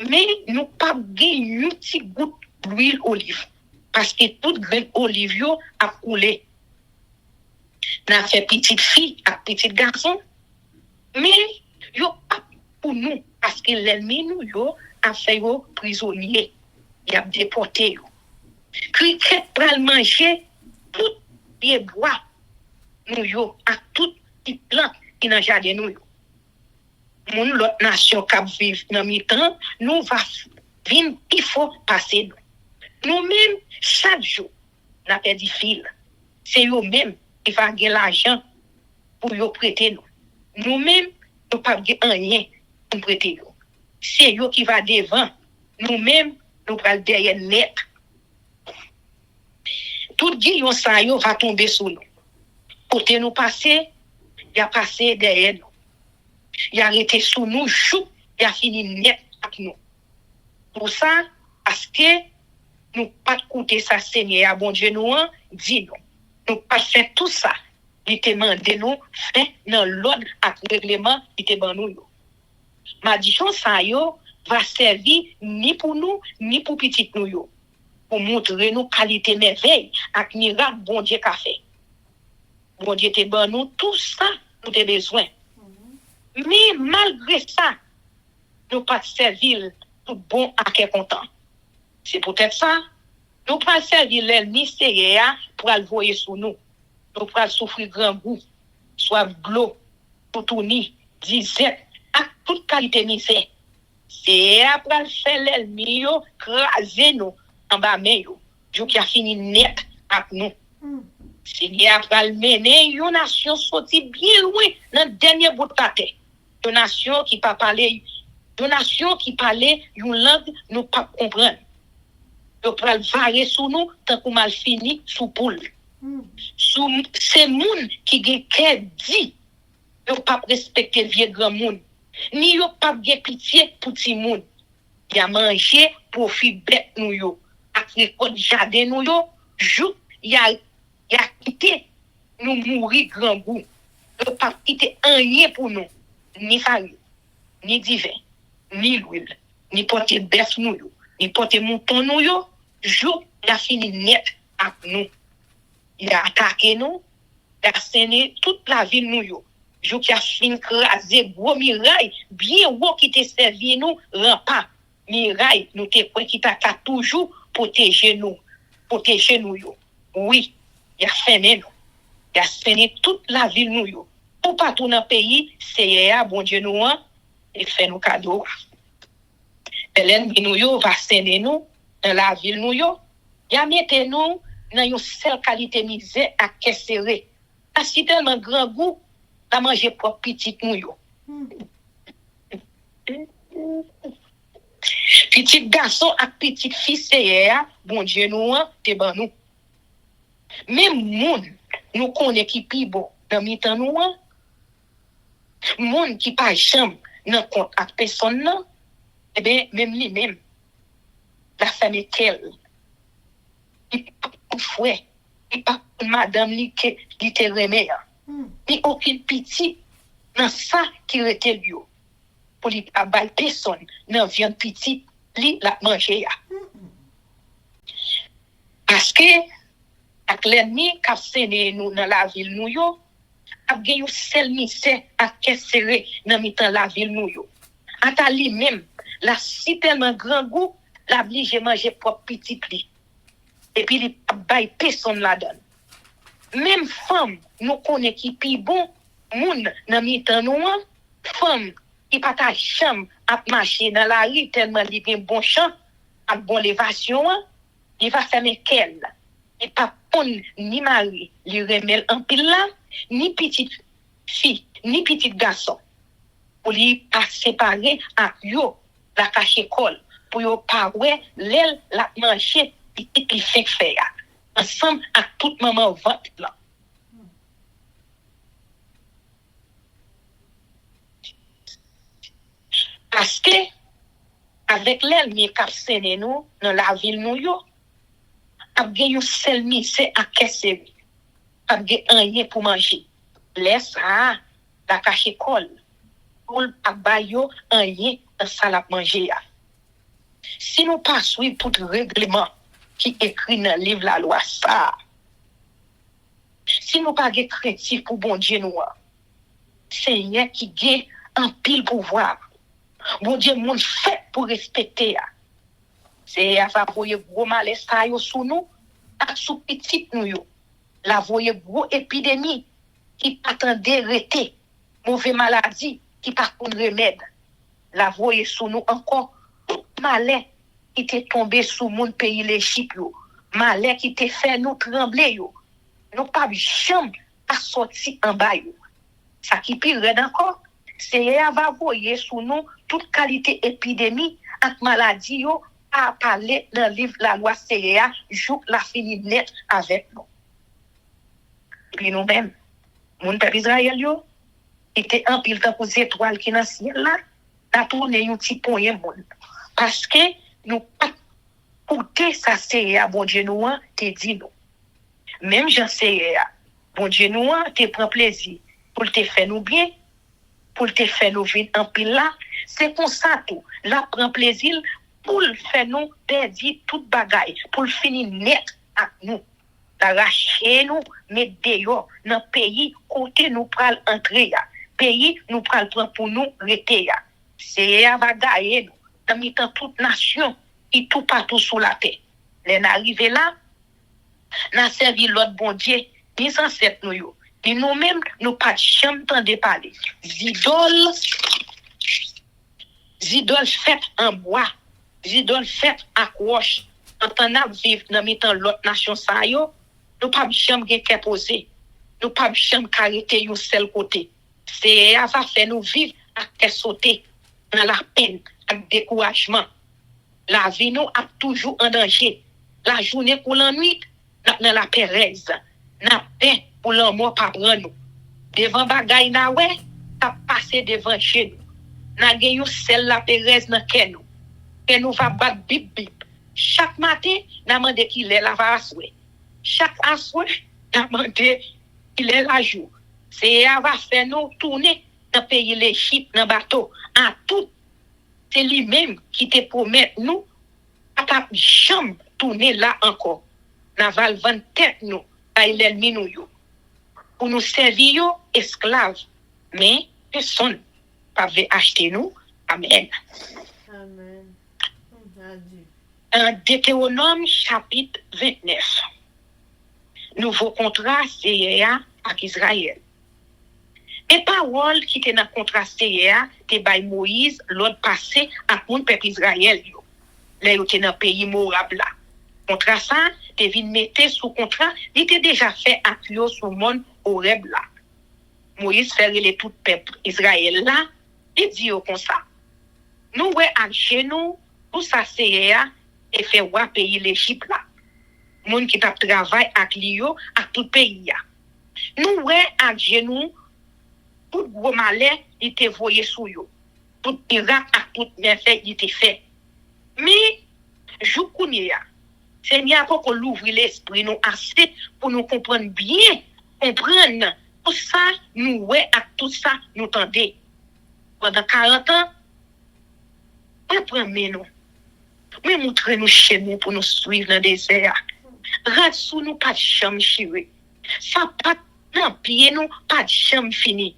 Mais nous pas gagné une petite goutte d'huile olive. Parce que toute graine olive a coulé. N'a fait petite fille à petit garçon. Mais yo pas pour nous parce que l'ennemi nous yo a fait yo prisonnier, il a déporté yo. Cricket pral manger tout pied bois nous yo à tout petit plant qui dans jardin nous yo. Mon l'autre nation qui vivent dans mi-temps, nous va vinn il faut passer nous. Nous-mêmes chaque jour n'a perdu fil. C'est eux même qui va gagner l'argent pour yo prêter nous. Nous-mêmes nous pas rien pour prêter nous. C'est eux qui va devant. Nous-mêmes nous pral derrière net. Tout guillon ça yo va tomber sur nous. Côté nous passer, il a passé derrière nous. Il a arrêté sous nous, chou, il a fini net avec nous. Pour ça, parce que nous pas écouter ça, Seigneur, bon Dieu, nous, dit nous. Nous pas fait tout ça. Il te demandé nous, fait dans l'ordre avec règlement, il te ban nous. Ma disons ça, yo, va servir ni pour nous, ni pour petit nous, yo. Pour montrer nous qualité merveille, avec miracle, bon Dieu, qu'a fait. Bon Dieu, te ban nous, tout ça, nous avons besoin. Mais malgré ça, nous pas servir tout bon à quel content. C'est peut-être ça. Nous pas servir l'ennemi Seigneur pour le voyer sur nous. Nous pas souffrir grand goût, soit bleu, toutouni, disette, à toute qualité misère. C'est après faire l'ennemi yo craser nous en bas mais yo. Jo qui a fini net avec nous. Seigneur va mener une nation sorti bien loin dans dernier bout de la terre. Une nation qui pas parler, une nation qui parlait une langue nous pas comprendre. Yo pral varer sous nous tant qu'on mal fini sous poule. Sous ces moun qui gen kè dit yo pas respecter vieux grand moun. Ni yo pas gen pitié pour ti moun. Y a manger profit bête nou yo. Ak récolte jardin nou yo, jou y a quitté nous mourir grand goût. Yo pas quitté rien pour nous. Ni farine, ni divin, ni l'huile, ni porter bœuf nou yo, ni porter mouton nou yo, jou y a fini net avec nous. Il a attaqué nous, il a saigné toute la ville nous yo. Jou qui a fini craser gros miraille, bien haut qui te servi nous, rempart. Miraille, nous te quoi qui t'a toujours protéger nous yo. Oui, il a fermé nous. Il a saigné toute la ville nous yo. Pour partout dans le pays, c'est bon Dieu nous et fait nous cadeaux. L'ennemi nous yo va saigner nous dans la ville nous yo. Il a mis nous dans une seule qualité misère à casser. Parce que tellement grand goût, à manger propre petit nous yo. Petit garçon et petite fille, c'est bon Dieu nous te ban nous. Même moun nous connaît qui pi bon dans mi-temps nous moun qui pas jamais nan compte à personne non, eh bien même lui-même la femme est telle. Il pas frère, il pas madame li que li te remet. Ni aucune pitié dans ça qui était lui. Pour lui pas bail personne nan viande petite li la manger. Parce que ak l'ennemi qui a séné nous dans la ville nous yo, a gen yon seul misère à kesseré dans mitan la ville nous yo. Ata li même la si tellement grand goût, la oblige manger propre petit li. Et puis li bay personne la donne. Même femme nous connaît qui pi bon moun dans mitan nous, femme qui pas ta chambre à marcher dans la rue tellement li gen bon champ, à bon lévation, il va faire qu'elle. Et pas pon ni mari, li remel en pile là, ni petite fille, ni petit garçon. Pour lui pas séparer à yo la cache école, pour yo pas ouais l'aile la manger et qui fait faire ensemble à toute maman vente là. Parce que avec l'aile mi cap séné nous dans la ville nous yo, a gen yon sel mi c'est à casser. A gen rien pour manger. Laisse ça la cache école. Pour pas bayo rien dans ça la manger. Si nous pas suivre tout règlement qui écrit dans le livre la loi ça. Si nous pas gen créatif pour bon Dieu nous. Seigneur qui gagne un pile pouvoir. Bon Dieu, mon fait pour respecter. C'est à voyer gros malaise sous nous, à sous petit nous yo. La voyer gros épidémie qui attendait arrêter, mauvaise maladie qui pas de remède. La voyer sous nous encore tout malin qui t'est tombé sous mon pays l'Égypte yo. Malin qui t'est fait nous trembler yo. Nous pas jamais à sortir en bas yo. Ça qui pire encore, c'est va voyer sous nous toute qualité épidémie ak maladie yo a parler dans livre la loi CEA jour la fini net avec nous. Puis nous-mêmes, mon peuple Israël yo était en pile temps pour étoiles qui dans ciel là, n'a tourné un petit point monde. Parce que nous pas écouter ça CEA bon Dieu nous te dit nous. Même Jean CEA bon Dieu nous te prend plaisir pour te faire nous bien, pour te faire nous vivre en pile là, c'est comme ça tout. Là prend plaisir pour faire nous perdre toute bagaille, pour finir net avec nous. Arracher nous, mettre dehors dans le pays côté nous pral entrer. Pays nous pral prendre pour nous rester. C'est va gagner nous, dans mitan toute nation et tout partout sur la terre. Les arrivés là, n'a servi l'autre bon Dieu, ni sans cette nous yo. Et nous-mêmes, nous pas jamais entendu parler. Zidol fait en bois, zidol fait à roche. Entendant vivre dans mitan l'autre nation ça yo, nous pas jamais gen posé. Nous pas jamais arrêter un seul côté. C'est ça va faire nous vivre à tête sauter dans la peine, avec découragement. La vie nous a toujours en danger. La journée pour la nuit, dans la pérèse. N'a paix pour la mort pas prendre nous. Devant bagay na ouais, a passer devant chez nous. N'a gen celle la pérèse dans ken nous. Que nous va battre bip bip. Chaque matin, n'a mandé qu'il est la va asoué. Chaque asoué, n'a mandé qu'il est la jour. C'est ça va faire nous tourner dans pays l'Égypte dans bateau en tout. C'est lui-même qui te promet nous à pas jamais tourner là encore. N'a va vendre tête nous à l'ennemi nous yo. Pour nous servir yo esclaves, mais personne pas veut acheter nous. Amen. Amen. En Deutéronome chapitre 29. Nouveau contrat CEA avec Israël. Et parole qui était dans le contrat CEA, c'était by Moïse, l'autre passé à mon peuple Israël. Là, il était dans le pays Moab là. Contrat ça, te vin mettre sous contrat, il était déjà fait à Clio sous mon Horeb là. Moïse fait les tout peuple Israël là, il dit comme ça. Nous ouais à chez nous, pour ça CEA et fait wa pays l'Égypte là. Moun qui t'a travail à Clio à tout pays là. Nous ouais à genoux tout gros malin, il te voyé sous yo. Tout pirate à tout méfait, il te fait. Mais, je connais, Seigneur, pour qu'on ouvre l'esprit, nous assez pour nous comprendre bien, comprendre tout ça, nous, ouais, à tout ça, nous tendez. Pendant 40 ans, on prend nous. Mais montrez-nous chemin pour nous suivre dans le désert. Rassou nous pas de chambre chiré. Ça pas dans pied nous, pas de chambre fini.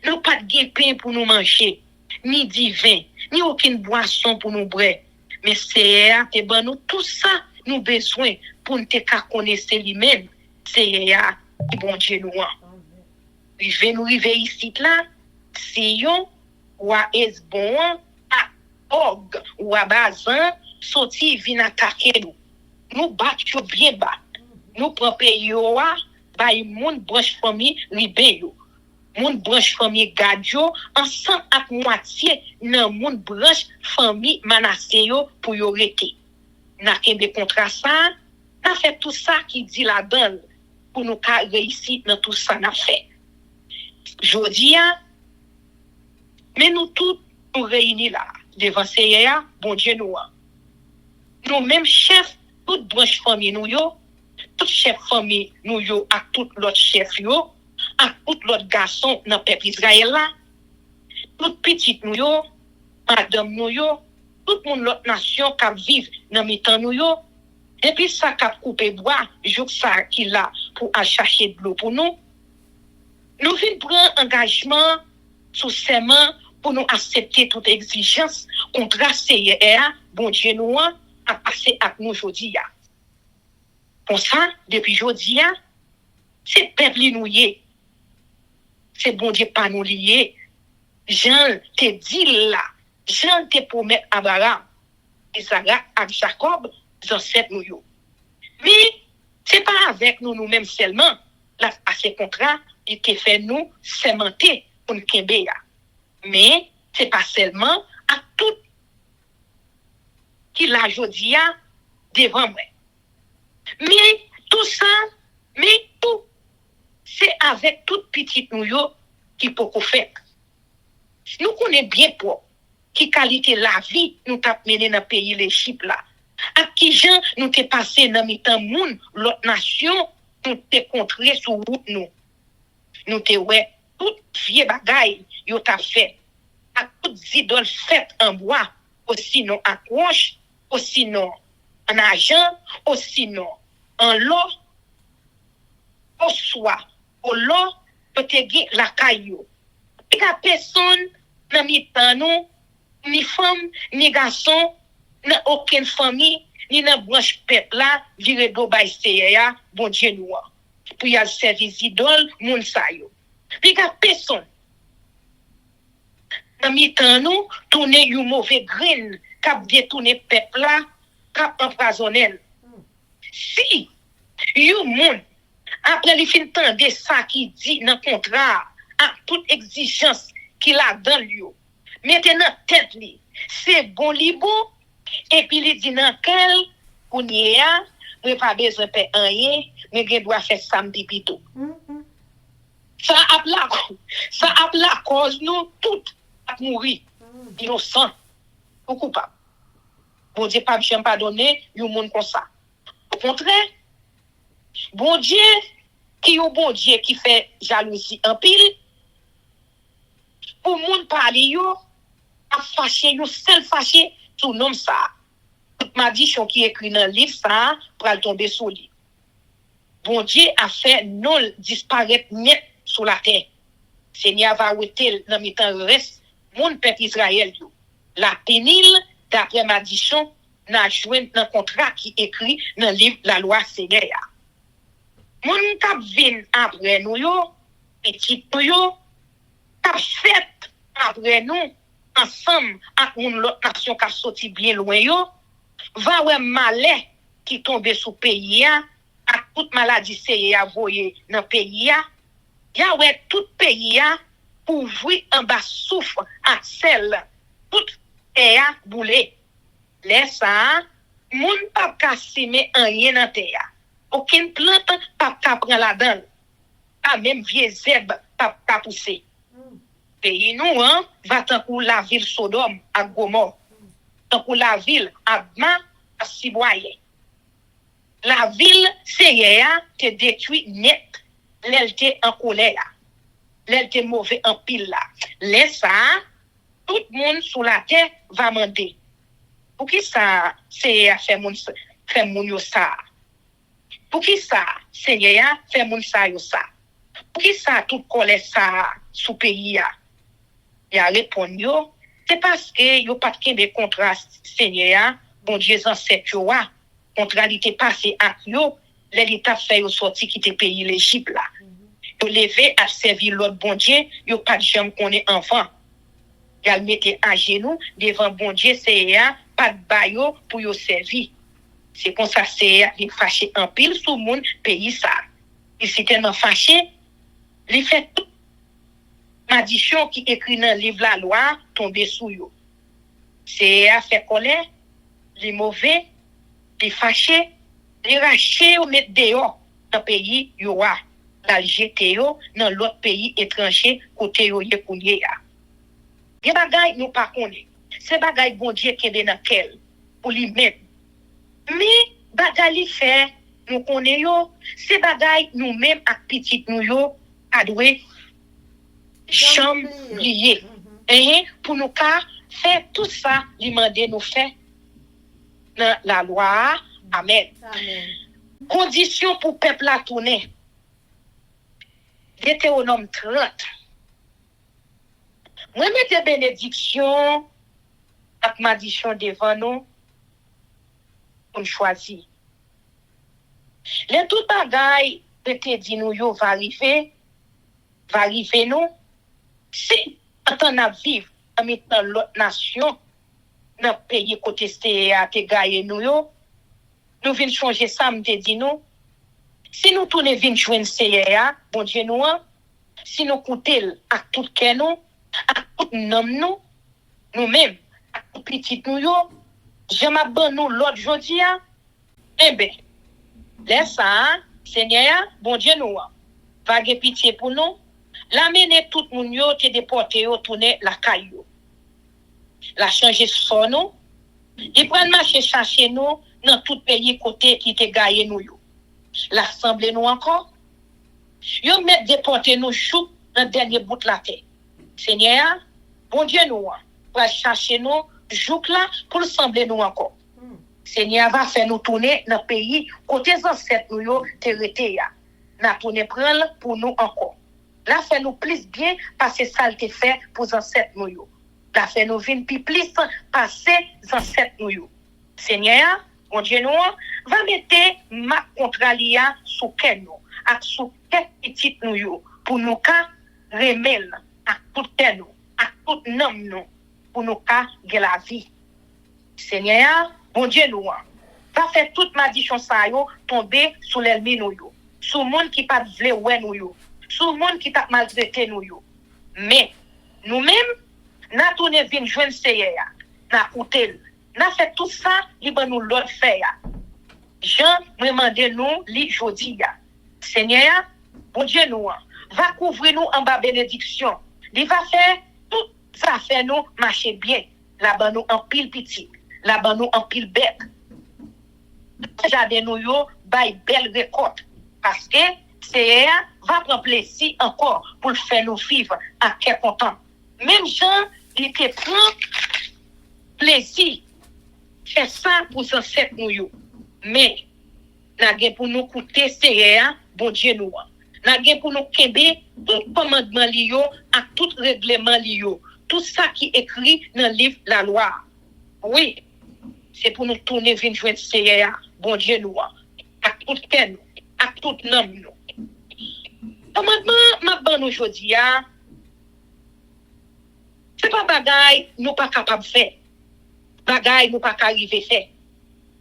Nous pas de pain pour nous manger, ni divin, ni aucune boisson pour nous boire. Mais c'est te ban nous tout ça nous besoin pour nous te connaître lui-même. C'est qui bon Dieu nous. Nous arriver ici là, Sion ou à Esbon, à Og ou à Bazan, sorti vient attaquer nous. Nous battons bien bas. Nous prenons pays wa, bay moun branche famille ribe yo. Moun branche famille Gadjo ensemble avec moitié nan moun branche famille Manassé yo pour yo rete. N'a kembe contrat ça, n'a fait tout ça qui dit la donne pour nous ka réussir dans tout ça n'a fait. Jodi mais nous tous nous réunis là devant Seigneur, bon Dieu nous. Nous même chef toute branche famille nous yo, tout chef famille nous yo ak tout l'autre chef yo. À tout l'autre garçon dans le peuple Israël là, tout petit nous yo, madame nous yo, tout le monde l'autre nation qui vivent dans le temps nous yo, et puis ça qui couper bois, jour ça qu'il a pour aller chercher de l'eau pour nous, Nous venons prendre engagement sous serment pour nous accepter toute exigence contre CIR, bon Dieu nous a passé avec nous aujourd'hui. Pour ça, depuis aujourd'hui, c'est peuple nous lié. C'est bon Dieu pas nous lié. Jean te dit là, Jean te promet Abraham, Isaac et Jacob, ancêtres nous. Mais c'est pas avec nous-mêmes seulement, là, à ces contrats, il te fait nous sémenter pour nous kembe. Mais c'est pas seulement à tout qui l'a jodi devant moi. Mais tout ça, mais tout, c'est avec toute petite nous qui peut faire. Nous connaissons bien pour qui qualité la vie nous t'a mené dans le pays l'Égypte là. À qui gens nous t'es passé dans mitan moun l'autre nation nous t'es contré sur route nous. Nous t'es ouais toute vieux bagaille yo t'a fait. À toutes idoles faites en bois, aussi non en roche, aussi non en argent, aussi non en l'eau, au soie, au l'eau, peut-être la caillou. Et la personne n'a mis tant nous, ni femme, ni garçon, n'a aucune famille, ni dans branche peuple là, viré do bay CIA, bon Dieu nous. Pour y aller servir idole, moun sa yo. Et la personne n'a mis tant nous, tourner une mauvais graine, cap détourner peuple là, cap empoisonner. Si, you moun, après les fin tande ça qui dit dans contrat, à toute exigence qu'il a dans lui, mettez dans tête li, c'est bon li bon, et puis il dit dans quel, on y a, mais pas besoin de payer rien, mais je dois faire ça m'pipito. Ça a la cause nous toutes à mourir, innocent, ou coupable. Bon Dieu, pas jamais pardonner, yon monde comme ça. Au contraire, bon Dieu, qui est bon Dieu qui fait jalousie en pile, pour moun parler yo, a fâché, yo seul fâché, tout nom ça. Toute ma dit qui écrit dans le livre ça, pour aller tomber sous lui. Bon Dieu a fait non disparaître net sur la terre. Seigneur va outer dans mi temps reste, moun peuple Israël yo. La pénile, d'après ma dition, n'a joint dans contrat qui écrit dans le livre la loi Seigneur. Moun kap vin après nous yo, petit yo, kap fait après nous, ensemble avec une autre nation qui a sorti bien loin yo, va ouais malais qui tombe sous pays à toute maladie c'est à voyer dans pays ya ouais tout pays ouvri en bas souffre à sel tout est boulé laisse ça moun pas casser rien dans terre aucune plante pas prendre la dedans pas même vieux herbe pas pousser pays nous va tant pour la ville Sodome à Gomorrhe tant pour la ville Adma à Siboye la ville Seigneur te détruit net l'elle en colère l'elle te mauvais en pile là laisse ça tout le monde sur la terre va demander pour qui ça Seigneur fait mon yo ça pour qui ça Seigneur fait mon ça yo ça pour qui ça tout colère ça sous pays y a répondre yo c'est parce que yo pas de contrat Seigneur bon Dieu ancêtre yo contrat li te passé à yo l'état fait yo sorti quitter pays l'Égypte là yo levé à servir l'autre bon Dieu yo pas de jamais connaît enfant y'al mettait à genoux devant bon Dieu Seigneur pas de bayo pour yo servir c'est comme ça Seigneur il fâché en pile sous monde pays ça il s'est tellement fâché il fait tout malédiction qui écrit dans le livre la loi tomber sous yo Seigneur fait colère les mauvais les fâchés les racher ou mettre dehors dans pays yo wa la jeter yo dans l'autre pays étranger côté yo yé kounye ya gen bagay nous pas connaît c'est bagay bon Dieu qui est dans quel pour lui mettre mais bagay li fait nous connaît yo c'est bagay nous même ak petit nous yo a doué chambre lié et pour nous ka faire tout ça lui demander nous faire dans la loi amen. Condition pour peuple à tourner Deutéronome 30. Moi, mettez bénédiction ak malédiction devant nous pour choisir. Les tout bagay te dit nous yo va arriver nous. Si on a vivre en mettant l'autre nation dans pays côté CA te gagne nous yo, nous venons changer ça me te dit nous. Si nous tourner venir joindre CA, bon Dieu nous, si nous coûter à tout que nous, à tout nom nous-mêmes, à tout petit nous yo, j'aime abandonner nous l'autre jodi a, eh ben, laisse ça, Seigneur, bon Dieu nous, va ge pitié pour nous, l'amener tout moun yo te déporter yo tourner la caillou. La changer son nous, il prend marcher chercher nous dans tout pays côté qui te gagne nous yo. L'assemblée nous encore. Yo met déporter nous chou dans dernier bout de la terre. Seigneur, bon Dieu nous, va chercher nous jouk là pour l'assembler nous encore. Seigneur va faire nous tourner dans pays côté ancêtres nous yo te rete ya. Na tourner prendre pour nous encore. La fait nous plus bien parce que ça te fait pour ancêtres nous yo. La fait nous vinn plus passer ancêtres nous yo. Seigneur, bon Dieu nous, va mettre ma contralia sous quel nous, à sous quel petit nous yo, pour nous ka remel à tout nous, à tout nom nous, pour nous ka de la vie. Seigneur, bon Dieu nous, va faire toute malédiction ça yo tomber sous l'ennemi nous yo, sous monde qui pas vle ouais nous yo, sous monde qui t'a maltraité nous yo. Mais nous-mêmes, n'a tourné vinn joindre Seigneur, n'a coûté, n'a fait tout ça, li ban nous l'autre faire. Jean me demande nous li jodi ya. Seigneur, bon Dieu nous, va couvrir nous en bas bénédiction. Il va faire tout ça fait nous marcher bien. Là-bas nous en pile petit, là-bas nous en pile bête. Jardin nous yo bay belle récolte parce que Seigneur va prendre plaisir encore pour faire nous vivre à quel content. Même Jean, il te prend plaisir. C'est ça pour s'en faire nous yo. Mais, n'a gen pour nous coûter Seigneur, bon Dieu nous. N'a gen pour nous kembe tout commandement li yo, à tout règlement li yo. Tout ça qui écrit dans le livre la loi. Oui, c'est pour nous tourner vers joindre Seigneur, bon Dieu nous. À tout nous, à tout nom nous. Commandement m'a ban aujourd'hui a, c'est pas bagay nous pas capable faire. Bagay nous pas arriver faire.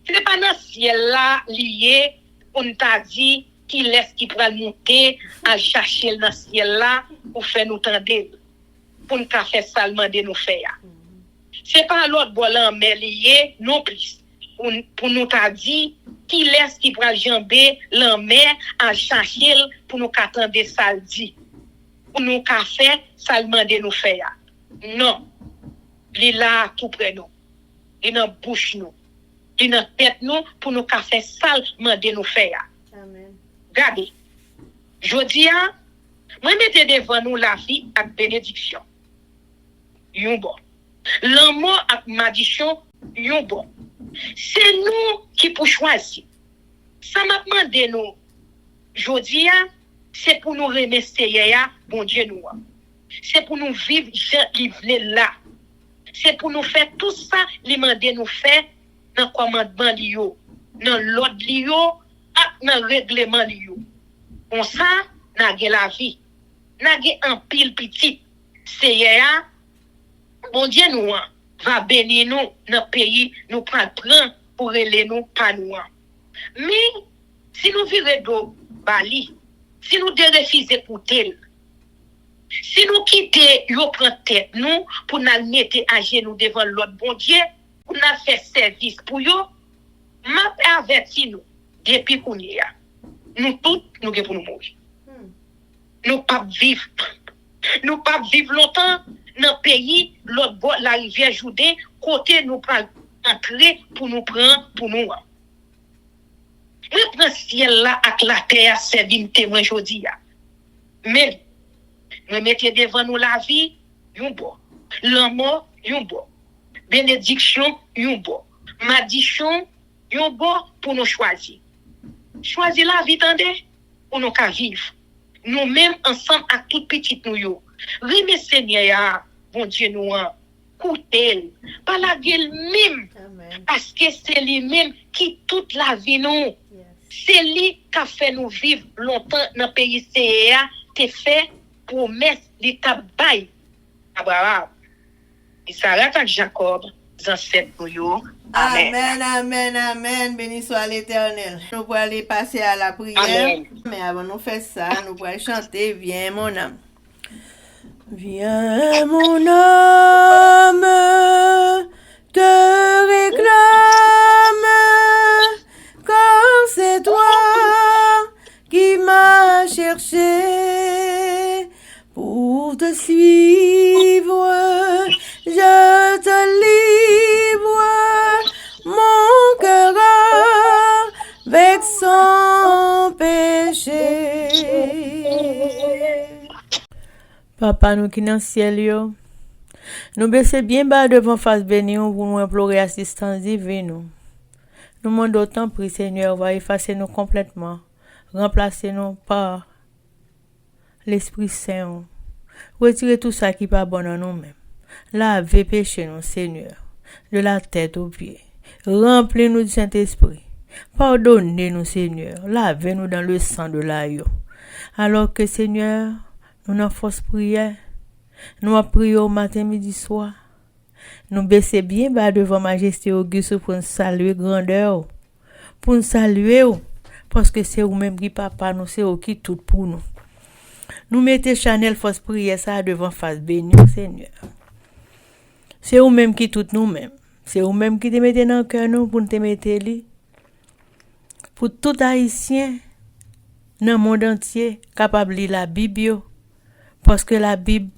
C'est pas dans ciel là lié on t'a dit qui laisse qui pral monter à chercher dans ciel là pour faire nous tendre pour nous faire ça demander nous faire. C'est pas l'autre bois là mais lié non plus. Pour nous t'a dit qui laisse qui pral jamber l'enmer à chercher pour nous attendre ça dit. Pour nous faire ça demander nous faire. Non. Il là tout près nous. Il dans bouche nous. Il dans tête nous pour nous faire ça demander nous faire. Amen. Regardez. Jodi a moi mettez devant nous la vie avec bénédiction. Yon bon. L'amour avec malédiction yon bon. C'est nous qui pour choisir. Ça m'a demandé nous. Jodi a c'est pour nous remercier bon Dieu nous. C'est pour nous vivre vivre là. C'est pour nous faire tout ça, li mande nous faire dans commandement li yo, dans l'ordre li yo, dans règlement li yo. On ça, n'a gen la vie. N'a gen en pile petit. Seigneur, bon Dieu nous va bénir nous dans pays nous prend pour relever nous pas nous. Mais si nous vivons de Bali, si nous de refuser pour tel, si nous quittons, nous prenons tête nous pour nous mettre à genoux devant l'autre bon Dieu, pour nous faire service pour eux, m'a averti nous depuis qu'on y a. Nous tous, nous pour nous mourir. Nous pas vivre. Nous pas vivre longtemps dans le pays, l'autre bord la rivière Jourdain, côté nous prend entrer pour nous prendre pour nous. Nous prenons ciel là avec la terre servir témoin aujourd'hui. Mais nous mettons devant nous la vie, yon bon. L'amour, yon bon. Bénédiction, yon bon. Malédiction, yon bon pour nous choisir. Choisir la vie, tendez, pour nous qu'à vivre. nous-mêmes ensemble à toute petite nous yo. Rime Seigneur, bon Dieu nous en, coûtel, pas la gueule même, parce que c'est lui-même qui toute la vie nous. C'est lui qui a fait nous vivre longtemps dans le pays CEA, te fait promesse de tabac. Abraham, Isaac et Jacob, ancêtres nous yo. Amen, amen, amen. Béni soit l'Éternel. Nous pourrons aller passer à la prière. Amen. Mais avant de faire ça, nous pourrons chanter Viens mon âme. Viens mon âme, te réclame, car c'est toi qui m'as cherché pour te suivre. Je te livre mon cœur avec son péché. Papa nous qui dans le ciel yo, nous baissons bien bas devant face béni pour nous implorer assistance divine. Nous demandons autant prix Seigneur, va effacer nous complètement, remplacer nous par l'Esprit Saint. Retirer tout ça qui n'est pas bon en nous-mêmes. Lavez péché nous, Seigneur, de la tête aux pieds. Remplis-nous du Saint-Esprit. Pardonnez-nous, Seigneur. Lavez-nous dans le sang de l'agneau. Alors que, Seigneur, nous n'avons force prière. Nous prions au matin, midi, soir. Nous baissons bien bas devant Majesté Auguste pour nous saluer grandeur. Pour nous saluer. Parce que c'est vous-même qui papa nous, c'est vous qui tout pour nous. Nous mettons Chanel force prière ça devant face béni, Seigneur. C'est vous-même qui tout nous-mêmes. C'est vous-même qui te mettez dans le cœur nous pour te mettre li. Pour tout haïtien dans le monde entier capable de lire la Bible. Parce que la Bible,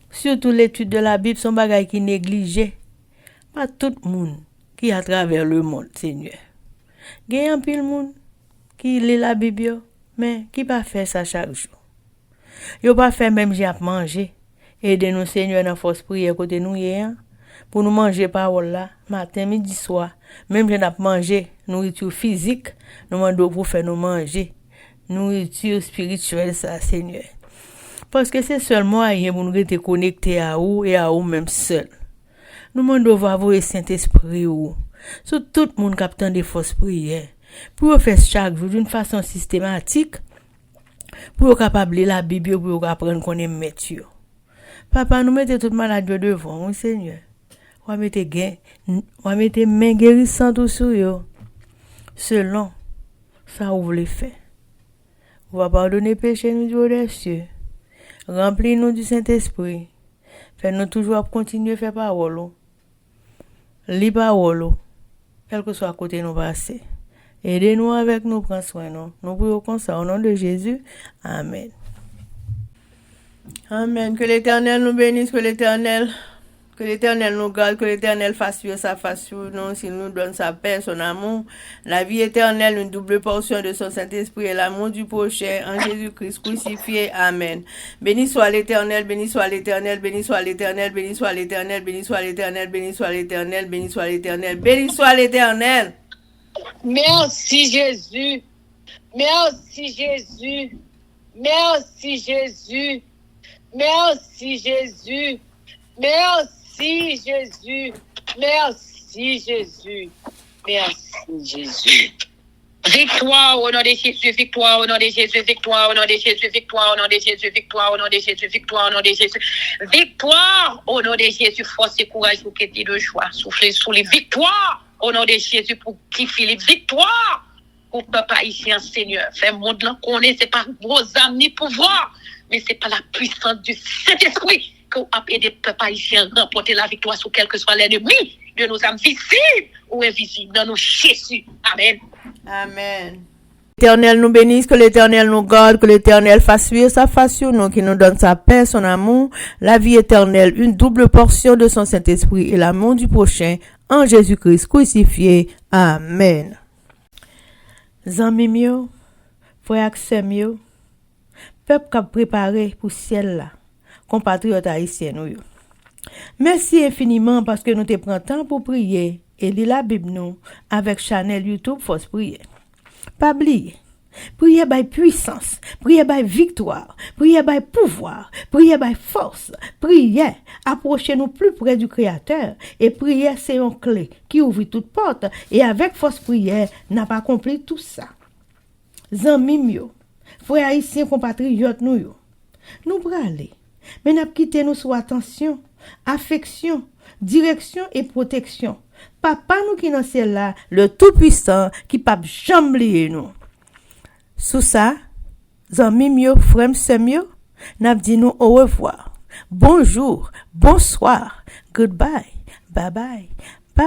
surtout l'étude de la Bible, sont des bagages qui négligés. Pas tout le monde qui est à travers le monde, Seigneur. Il y a un peu de monde qui lit la Bible, mais qui pas fait ça chaque jour. Ils n'ont pas fait même j'ai à manger. Aidez-nous, Seigneur, dans la force prière côté nous hier. Pour nous manger parole là, matin, midi, soir. Même j'ai à manger nourriture physique, nous demandons pour faire nous manger. Nourriture spirituelle, ça, Seigneur. Parce que c'est seul moyen pour nous rester connectés à vous et à vous même seul. Nous demandons voir le Saint-Esprit ou sur tout le monde qui a des fausses prières. Pour faire chaque jour d'une façon systématique. Pour être capable de lire la Bible, pour apprendre qu'on est maître. Papa, nous mettons toute maladie devant, oui, Seigneur. On va mettre main guérissantes sur eux. Selon ça, vous voulez faire. On va pardonner péché nous du haut des cieux. Remplis-nous du Saint-Esprit. Fais-nous toujours continuer à faire parole. Lis parole. Quel que soit à côté nous passer. Aidez-nous avec nous, prends soin nous. Nous prions comme ça au nom de Jésus. Amen. Amen. Que l'Éternel nous bénisse, que l'Éternel nous garde, que l'Éternel fasse sur sa face sur nous, s'il nous donne sa paix, son amour, la vie éternelle, une double portion de son Saint-Esprit et l'amour du prochain en Jésus-Christ crucifié. Amen. Béni soit l'Éternel, béni soit l'Éternel, béni soit l'Éternel, béni soit l'Éternel, béni soit l'Éternel, béni soit l'Éternel, béni soit l'Éternel, béni soit l'Éternel. Merci Jésus. Merci Jésus. Merci Jésus. Merci Jésus. Merci Jésus. Merci Jésus. Merci Jésus. Victoire au nom de Jésus, victoire au nom de Jésus, victoire au nom de Jésus, victoire au nom de Jésus, victoire au nom de Jésus, victoire au nom de Jésus, victoire au nom de Jésus, force et courage pour qu'il y ait de joie, souffler sous les victoires au nom de Jésus pour qui Philippe, victoire pour papa ici en Seigneur. Fait monde là qu'on est, c'est pas vos âmes ni pouvoir, mais c'est pas la puissance du Saint-Esprit que vous appelez des peuples haïtiens remporter la victoire sur quel que soit l'ennemi de nos âmes visibles ou invisibles dans nos Jésus. Amen. Amen. L'Éternel nous bénisse, que l'Éternel nous garde, que l'Éternel fasse suivre sa face sur nous, qui nous donne sa paix, son amour, la vie éternelle, une double portion de son Saint-Esprit et l'amour du prochain en Jésus-Christ crucifié. Amen. Zami mio, frère Axem yo, peuple qui a préparé pour ciel là, compatriotes haïtiens nous. Merci infiniment parce que nous te prenons temps pour prier et lire la Bible nous avec Chanel YouTube Force Prière. Pas oublier, Prière by puissance, prière by victoire, prière by pouvoir, prière by force, prière, approchez-nous plus près du Créateur, et prière c'est une clé qui ouvre toute porte, et avec force prière, n'a pas accompli tout ça. Zanmim yo, frères haïtiens compatriotes nous yo, nous bralé, mais n'a quitté nous sous attention, affection, direction et protection. Papa nous qui dans là, le tout-puissant, qui pas jamais nous. Sous ça, zanmim yo, frère sèm yo, n'a dit nous au revoir. Bonjour, bonsoir, goodbye, bye bye, bye.